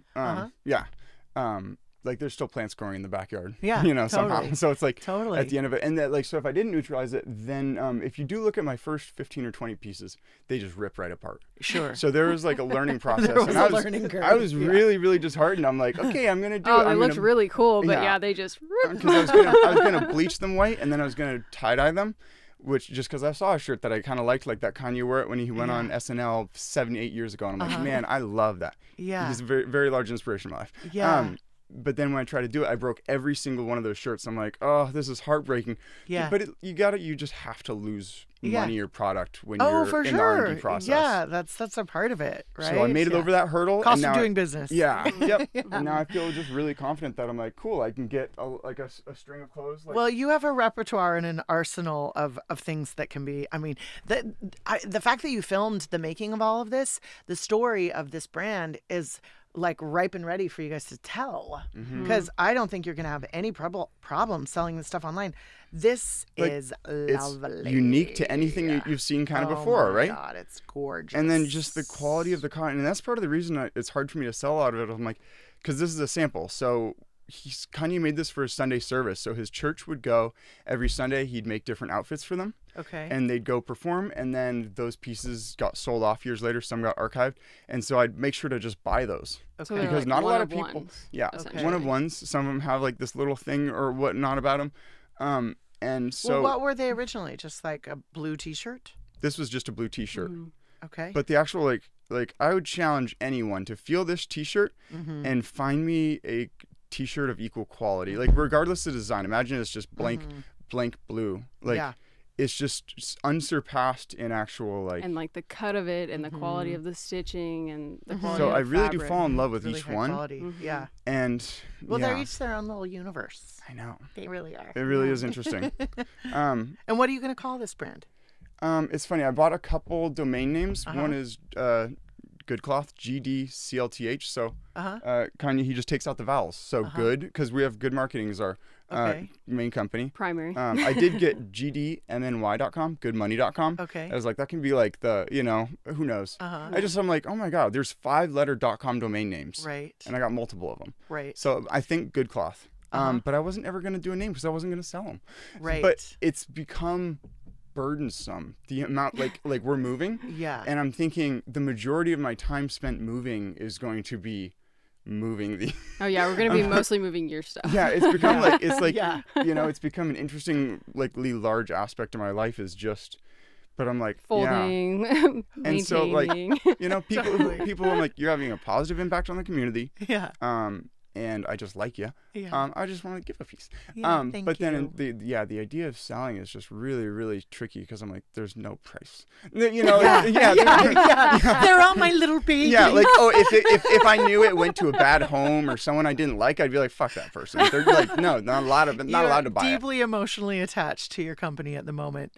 like there's still plants growing in the backyard. Yeah. Somehow. So it's like totally at the end of it, and that like so if I didn't neutralize it, then if you do look at my first 15 or 20 pieces, they just rip right apart. Sure. So there was like a learning process. There was a learning curve. I was really, really disheartened. I'm like, okay, I'm gonna do it. Oh, they looked really cool, but they just because I was gonna bleach them white, and then I was gonna tie dye them. Which just because I saw a shirt that I kind of liked, like that Kanye wore it when he went on SNL 7-8 years ago, and I'm like, man, I love that. Yeah, he's a very, very large inspiration in my life. Yeah. But then when I tried to do it, I broke every single one of those shirts. I'm like, oh, this is heartbreaking. Yeah. But you just have to lose money or product when you're in the R&D process. Yeah, that's a part of it, right? So I made it over that hurdle. Cost of doing business. Yeah. Yep. And now I feel just really confident that I'm like, cool, I can get a string of clothes. Well, you have a repertoire and an arsenal of things that can be, I mean, the fact that you filmed the making of all of this, the story of this brand is like ripe and ready for you guys to tell, because I don't think you're going to have any problem selling this stuff online. This like, is it's lovely. unique to anything you've seen kind of before, right? Oh my God, it's gorgeous. And then just the quality of the cotton, and that's part of the reason it's hard for me to sell out of it. I'm like, because this is a sample. So Kanye made this for his Sunday service. So his church would go every Sunday. He'd make different outfits for them. Okay. And they'd go perform, and then those pieces got sold off years later. Some got archived, and so I'd make sure to just buy those. Okay. So Because like not a lot of one people. ones, Yeah, Okay. one of ones. Some of them have like this little thing or whatnot about them. And so well, what were they originally? Just like a blue T-shirt? this was just a blue T-shirt. Okay. But the actual like I would challenge anyone to feel this T-shirt and find me a T-shirt of equal quality, like regardless of design. Imagine it's just blank blue, like it's just unsurpassed in actual like. And like the cut of it and the quality of the stitching and the quality So of I the really fabric. do fall in love with really each high one. quality. Yeah. And Well, yeah, they're each their own little universe. I know. They really are. It really is interesting. And what are you going to call this brand? It's funny. I bought a couple domain names. Uh-huh. One is Good Cloth, GDCLTH. So Kanye, he just takes out the vowels. So good, because we have Good Marketing as our main company. Primary. I did get GDMNY.com, goodmoney.com. Okay. I was like, that can be like the, who knows. I'm like, oh my God, there's 5-letter .com domain names. Right. And I got multiple of them. Right. So I think Good Cloth. But I wasn't ever going to do a name because I wasn't going to sell them. Right. But it's become burdensome, the amount like we're moving. Yeah. And I'm thinking the majority of my time spent moving is going to be moving the Oh yeah, we're gonna be mostly moving your stuff. yeah, it's become like Yeah. It's become an interesting large aspect of my life is just, but I'm like Folding, yeah. And so like maintaining. people are like, you're having a positive impact on the community. Yeah. And I just like you. Yeah. I just want to give a piece. Yeah, But then the idea of selling is just really, really tricky because I'm like, there's no price. Yeah. They're all my little babies. Yeah, like if I knew it went to a bad home or someone I didn't like, I'd be like, fuck that person. They're like, no, not allowed to buy it. Deeply emotionally attached to your company at the moment,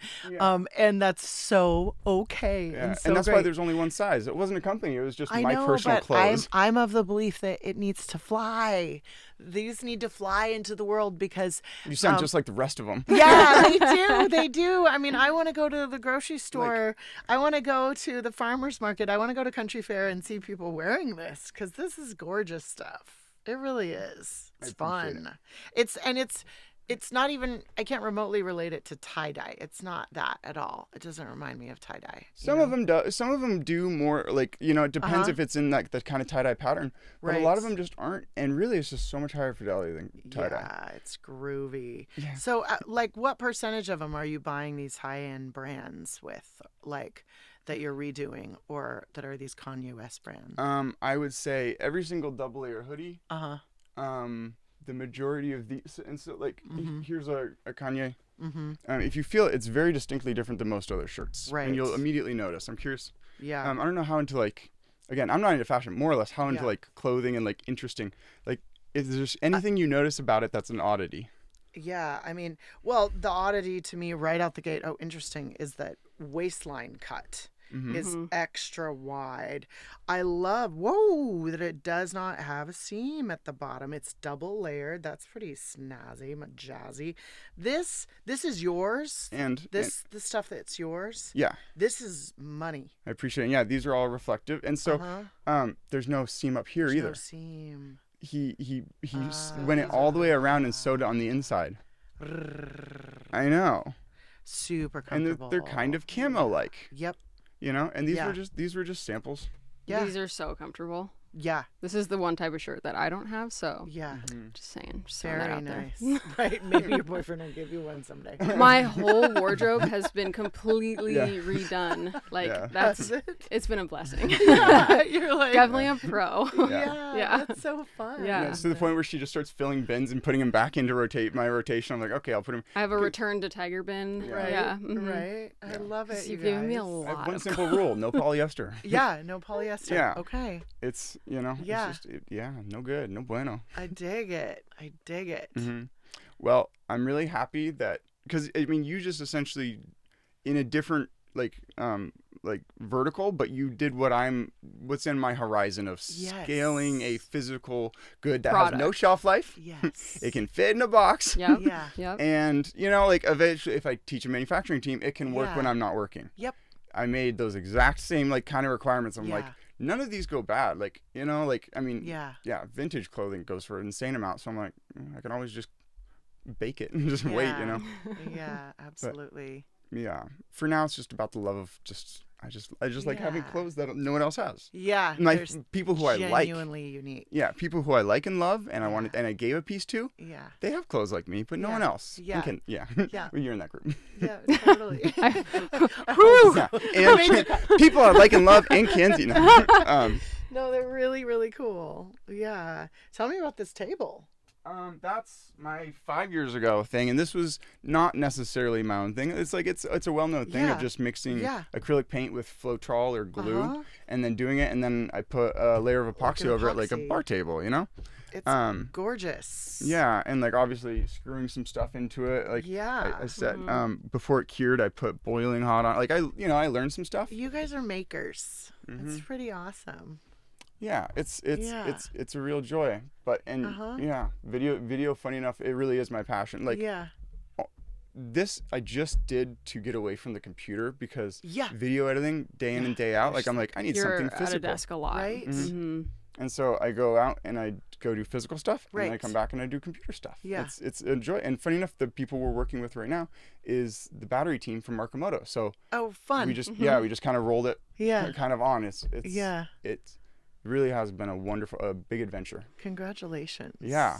and that's so okay. Yeah. And, so and that's great. why there's only one size. It wasn't a company. It was just I my know, personal but clothes. I'm of the belief that it needs to fly. These need to fly into the world because You sound just like the rest of them. yeah, they do. I mean, I want to go to the grocery store. I want to go to the farmer's market. I want to go to country fair and see people wearing this because this is gorgeous stuff. It really is. It's fun. It's not even, I can't remotely relate it to tie-dye. It's not that at all. It doesn't remind me of tie-dye. Some of them do. Some of them do more like, it depends if it's in that kind of tie-dye pattern. But a lot of them just aren't. And really, it's just so much higher fidelity than tie-dye. Yeah, it's groovy. Yeah. So, what percentage of them are you buying these high-end brands with, that you're redoing or that are these Kanye West brands? I would say every single double layer hoodie. The majority of these, and so here's a Kanye. If you feel it's very distinctly different than most other shirts, right? And you'll immediately notice. I'm curious. Yeah. I don't know how into again, I'm not into fashion. More or less, how into clothing and interesting. Is there anything you notice about it that's an oddity? Yeah, I mean, well, the oddity to me right out the gate, interesting, is that waistline cut is extra wide. I love, that it does not have a seam at the bottom. It's double layered. That's pretty snazzy, jazzy. This is yours? And the stuff that's yours? Yeah. This is money. I appreciate it. Yeah, these are all reflective. And so there's no seam up here either. No seam. He went it all the way around and sewed it on the inside. I know. Super comfortable. And they're kind of camo-like. Yep. And these were just samples. Yeah. These are so comfortable. Yeah. This is the one type of shirt that I don't have, so yeah. Just saying. Just throwing that Very out nice. there. Right. Maybe your boyfriend will give you one someday. My whole wardrobe has been completely redone. That's it. It's been a blessing. Yeah, you're like definitely a pro. Yeah. That's so fun. Yeah. To the point where she just starts filling bins and putting them back into my rotation. I'm like, okay, I'll put them. I have a return to Tiger bin. Right. Yeah. Right. I love it. You've you given me a guys. lot. I have one of simple rule: no polyester. Yeah. No polyester. Yeah. Okay. It's Yeah. It's just, no good, no bueno. I dig it. Well, I'm really happy that because you just essentially in a different like vertical, but you did what's in my horizon of scaling a physical good that has no shelf life. Yes. It can fit in a box. Yep. Yeah. Yep. And, you know, like eventually if I teach a manufacturing team, it can work when I'm not working. Yep. I made those exact same like kind of requirements. I'm like, none of these go bad. Like, you know, like, I mean, vintage clothing goes for an insane amount. So I'm like, I can always just bake it and just wait, you know? Yeah, absolutely. But, yeah. For now, it's just about the love of I just like having clothes that no one else has. Yeah. People who I like. Genuinely unique. Yeah. People who I like and love and I gave a piece to. Yeah. They have clothes like me, but no one else. Yeah. Yeah. Well, you're in that group. Yeah, totally. And people I like and love and Kenzie. No, they're really, really cool. Yeah. Tell me about this table. That's my 5 years ago thing, and this was not necessarily my own thing. It's like it's a well-known thing of just mixing acrylic paint with Floetrol or glue, and then doing it, and then I put a layer of epoxy over it like a bar table, you know. It's gorgeous. Yeah, and like obviously screwing some stuff into it. Like I said, before it cured, I put boiling hot on. Like I learned some stuff. You guys are makers. It's pretty awesome. Yeah, it's a real joy. But video. Funny enough, it really is my passion. Like this, I just did to get away from the computer because video editing day in and day out. Like I'm like I need something physical. You're at a desk a lot, right? And so I go out and I go do physical stuff, and then I come back and I do computer stuff. Yeah, it's a joy. And funny enough, the people we're working with right now is the battery team from Marcomoto. So fun. We just we just kind of rolled it kind of on. It's really has been a big adventure. Congratulations. Yeah.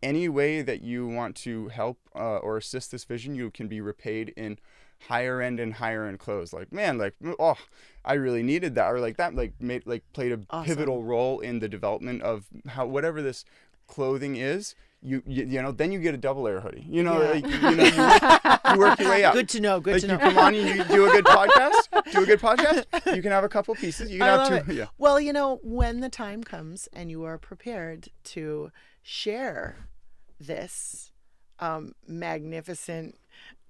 Any way that you want to help or assist this vision, you can be repaid in higher end clothes. Like, man, like, oh, I really needed that, or like that, like played a pivotal role in the development of whatever this clothing is. You know, then you get a double layer hoodie. You know, like, you work your way up. Good to know. Good to know. You come on, you do a good podcast. You can have a couple pieces. You can have two. Yeah. Well, you know, when the time comes and you are prepared to share this magnificent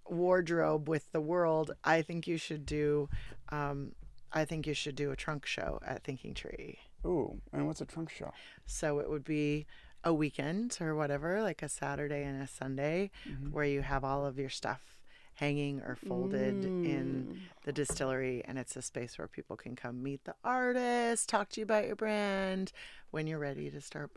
wardrobe with the world, I think you should do. I think you should do a trunk show at Thinking Tree. Ooh, and what's a trunk show? So it would be a weekend or whatever, like a Saturday and a Sunday, where you have all of your stuff hanging or folded in the distillery, and it's a space where people can come meet the artist, talk to you about your brand when you're ready to start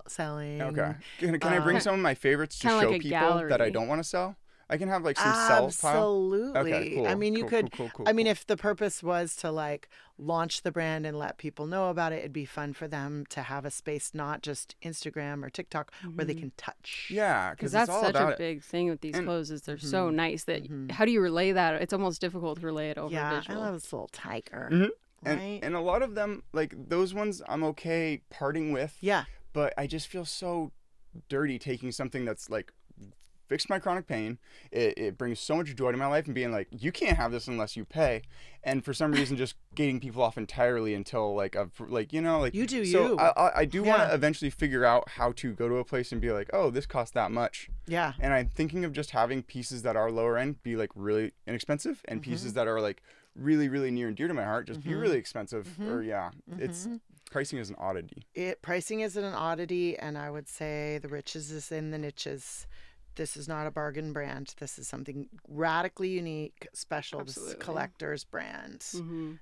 selling. Okay. Can I bring some of my favorites to show people that I don't want to sell? I can have like some sales pile. Absolutely. Okay, cool. I mean, you could. Cool. I mean, if the purpose was to like launch the brand and let people know about it, it'd be fun for them to have a space, not just Instagram or TikTok, where they can touch. Yeah, because that's such a big thing with these clothes. Is they're so nice that how do you relay that? It's almost difficult to relay it over visual. I love this little tiger. Right? And a lot of them, like those ones, I'm okay parting with. Yeah. But I just feel so dirty taking something that's like fixed my chronic pain. It brings so much joy to my life, and being like, you can't have this unless you pay. And for some reason, just getting people off entirely until like you do. So I do want to eventually figure out how to go to a place and be like, oh, this costs that much. Yeah. And I'm thinking of just having pieces that are lower end be like really inexpensive, and pieces that are like really, really near and dear to my heart just be really expensive. Or it's pricing is an oddity. Pricing is an oddity, and I would say the riches is in the niches. This is not a bargain brand. This is something radically unique, special, this collector's brand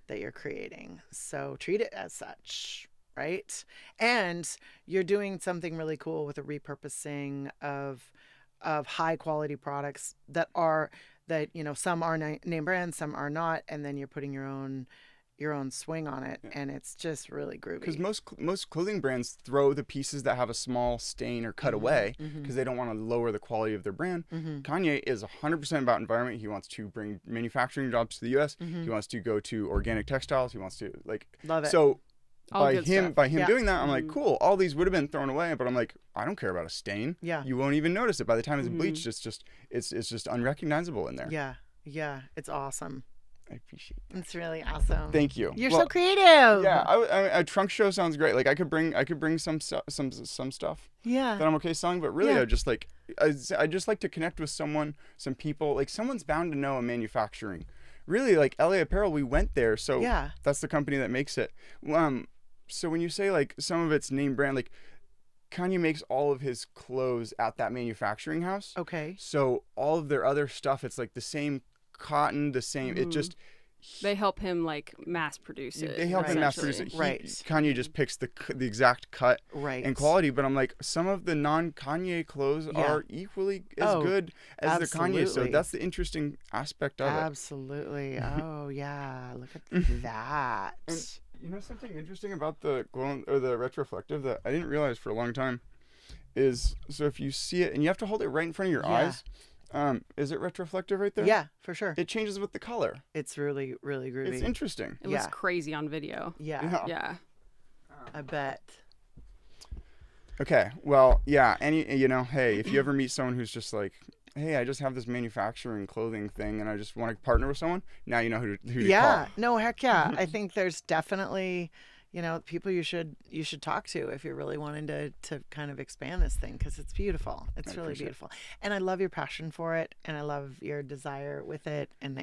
that you're creating. So treat it as such, right? And you're doing something really cool with a repurposing of high quality products that some are name brands, some are not, and then you're putting your own swing on it, and it's just really groovy. Because most clothing brands throw the pieces that have a small stain or cut away because they don't want to lower the quality of their brand. Kanye is 100% about environment. He wants to bring manufacturing jobs to the U.S. He wants to go to organic textiles. He wants to love it. So by him doing that, I'm like, cool. All these would have been thrown away, but I'm like, I don't care about a stain. Yeah, you won't even notice it by the time it's bleached. It's just unrecognizable in there. Yeah, it's awesome. I appreciate that. It's really awesome. Thank you. You're so creative. Yeah, a trunk show sounds great. Like I could bring some stuff. Yeah. That I'm okay selling, but really I just like to connect with some people. Like someone's bound to know a manufacturing really, like LA Apparel, we went there, so Yeah. that's the company that makes it. So when you say like some of it's name brand, like Kanye makes all of his clothes at that manufacturing house. Okay. So all of their other stuff, it's like the same cotton, the same. It just they help him like mass produce it. they help him mass produce it. Right. Kanye just picks the exact cut Right. and quality. But I'm like, some of the non-Kanye clothes are equally as good as the Kanye. So that's the interesting aspect of it. Absolutely. Oh yeah. Look at that. And you know something interesting about the glow or the retroflective that I didn't realize for a long time is, so if you see it and you have to hold it right in front of your eyes. Is it retroflective right there? Yeah, for sure. It changes with the color. It's really, really groovy. It's interesting. It looks crazy on video. Yeah. I bet. Okay. Well, yeah. Hey, if you ever meet someone who's just like, hey, I just have this manufacturing clothing thing and I just want to partner with someone, now you know who to call. Yeah. No, heck yeah. I think there's definitely, people you should talk to if you're really wanting to kind of expand this thing, because it's beautiful. It's really beautiful. And I love your passion for it, and I love your desire with it, and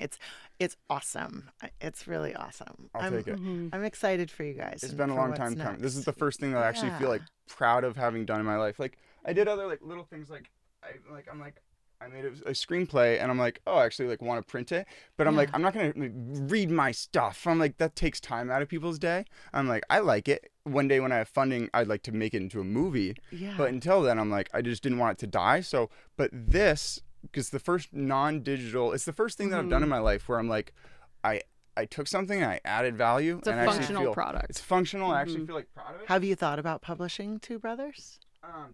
it's awesome. It's really awesome. I'll take it. I'm excited for you guys. It's been a long time coming. This is the first thing that I actually feel like proud of having done in my life. Like I did other like little things I made a screenplay and I'm like, oh, I actually like want to print it. But I'm like, I'm not going to read my stuff. I'm like, that takes time out of people's day. I'm like, I like it. One day when I have funding, I'd like to make it into a movie. Yeah. But until then, I'm like, I just didn't want it to die. So, but this, because the first non-digital, it's the first thing that I've done in my life where I'm like, I took something and I added value. It's a functional product. It's functional. I actually feel like proud of it. Have you thought about publishing Two Brothers?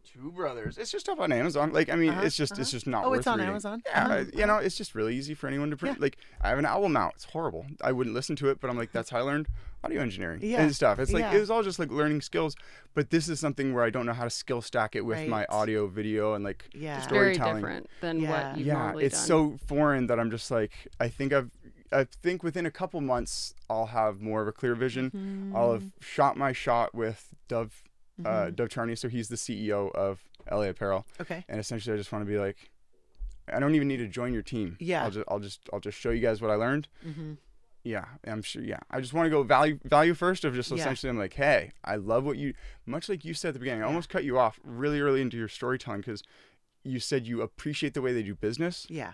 Two Brothers. It's just up on Amazon. Like, I mean, it's just not worth it's on reading. Amazon? Yeah, it's just really easy for anyone to print. Like, I have an album out. It's horrible. I wouldn't listen to it, but I'm like, that's how I learned audio engineering and stuff. It's like, it was all just like learning skills. But this is something where I don't know how to skill stack it with my audio, video, and like storytelling. Very different than what you've normally it's done. so foreign that I'm just like, I think within a couple months I'll have more of a clear vision. I'll have shot my shot with Dove Charney, so he's the CEO of LA Apparel. Okay. And essentially, I just want to be like, I don't even need to join your team. Yeah. I'll just show you guys what I learned. Yeah, I'm sure. Yeah, I just want to go value first of just essentially. I'm like, hey, I love what you. Much like you said at the beginning, I almost cut you off really early into your storytelling because you said you appreciate the way they do business. Yeah.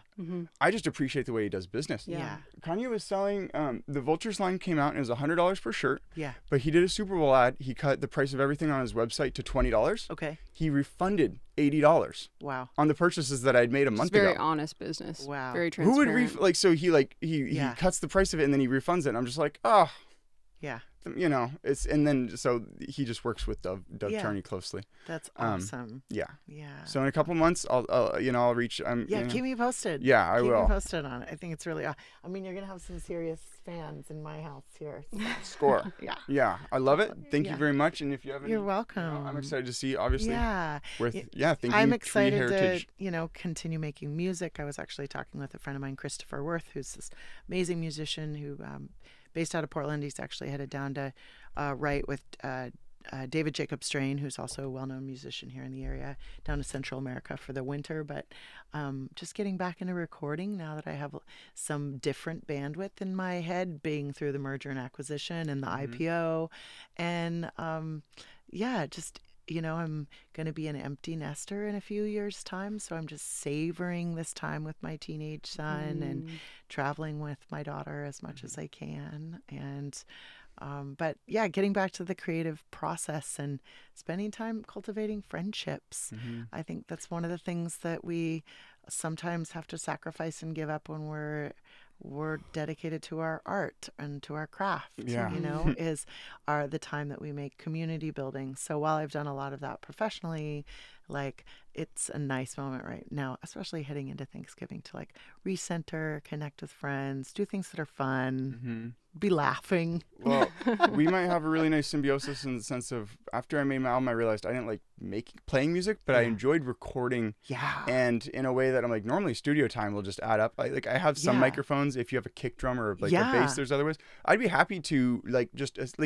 I just appreciate the way he does business. Yeah. Kanye was selling, the Vultures line came out and it was $100 per shirt. Yeah. But he did a Super Bowl ad. He cut the price of everything on his website to $20. Okay. He refunded $80. Wow. On the purchases that I'd made a month ago. Very honest business. Wow. Very transparent. Who would he cuts the price of it and then he refunds it. And I'm just like, oh. Yeah. And then so he just works with Dove Charney closely. That's awesome. Yeah. So in a couple months, I'll reach. Keep me posted. Yeah, I will. Keep me posted on it. I think it's really. I mean, you're gonna have some serious fans in my house here. So. Score. Yeah, I love it. Thank you very much. And if you have any, you're welcome. I'm excited to see. Obviously. Yeah. I'm excited to continue making music. I was actually talking with a friend of mine, Christopher Worth, who's this amazing musician who. Based out of Portland, he's actually headed down to write with David Jacob Strain, who's also a well-known musician here in the area, down to Central America for the winter. But just getting back into recording now that I have some different bandwidth in my head, being through the merger and acquisition and the IPO. And just... I'm going to be an empty nester in a few years' time. So I'm just savoring this time with my teenage son and traveling with my daughter as much as I can. And, getting back to the creative process and spending time cultivating friendships. I think that's one of the things that we sometimes have to sacrifice and give up when we're dedicated to our art and to our craft, is the time that we make community building. So while I've done a lot of that professionally, like it's a nice moment right now, especially heading into Thanksgiving, to like recenter, connect with friends, do things that are fun, be laughing. Well, we might have a really nice symbiosis in the sense of after I made my album, I realized I didn't like playing music, but I enjoyed recording. Yeah. And in a way that I'm like, normally studio time will just add up. I have some microphones. If you have a kick drum or like a bass, there's other ways. I'd be happy to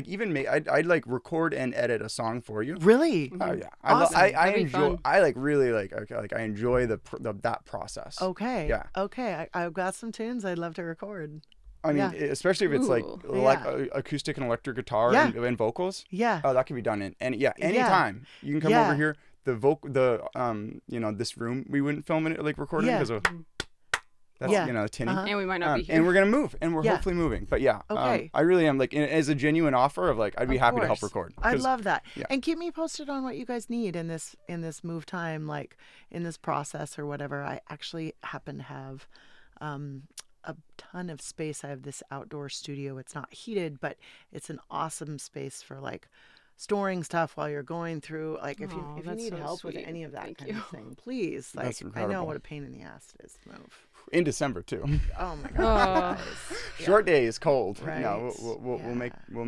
even make, I'd like record and edit a song for you. Really? Oh yeah. Awesome. I enjoy, I like really I enjoy that process. Okay. Yeah. Okay. I've got some tunes I'd love to record. I mean, especially if it's like acoustic and electric guitar and vocals. Yeah. Oh, that can be done in anytime. You can come over here. This room we wouldn't film it like recording because of that's tinny. And we might not be here. And we're gonna move, and we're hopefully moving. But I really am like as a genuine offer of like I'd be happy to help record. I love that. Yeah. And keep me posted on what you guys need in this move time, like in this process or whatever. I actually happen to have a ton of space. I have this outdoor studio. It's not heated, but it's an awesome space for like storing stuff while you're going through. Like if you need help with any of that kind of thing, please. Like I know what a pain in the ass it is to move. In December too. Oh my god. Short days, cold. Right. No,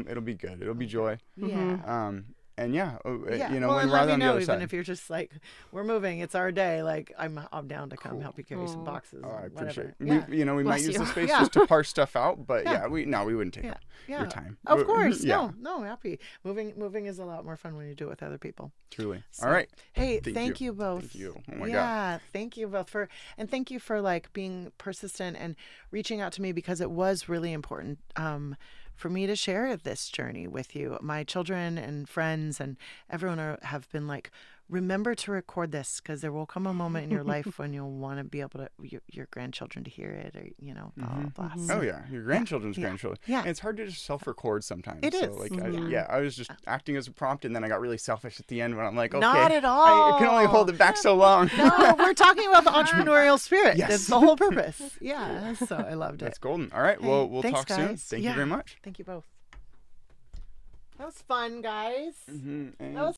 it'll be good. It'll be joy. Yeah. And well, when we're on the other side. Even if you're just like, we're moving, it's our day. Like I'm down to come help you carry some boxes. Oh, I appreciate it. Yeah. We might use the space just to parse stuff out, but we wouldn't take up your time. Of course, no, happy. Moving is a lot more fun when you do it with other people. Truly. So, all right. Hey, thank you both. Thank you. Oh my God. Yeah, thank you both thank you for like being persistent and reaching out to me, because it was really important for me to share this journey with you. My children and friends and everyone have been like, remember to record this, because there will come a moment in your life when you'll want to be able to your grandchildren to hear it, or blah, blah, blah. Oh yeah, your grandchildren's grandchildren. Yeah, and it's hard to just self-record sometimes. It is. Like I was just acting as a prompt, and then I got really selfish at the end when I'm like, okay, not at all. I can only hold it back so long. No, we're talking about the entrepreneurial spirit. Yes. That's the whole purpose. Yeah, so I loved it. That's golden. All right, well, we'll talk soon. Thank you very much. Thank you both. That was fun, guys. And that was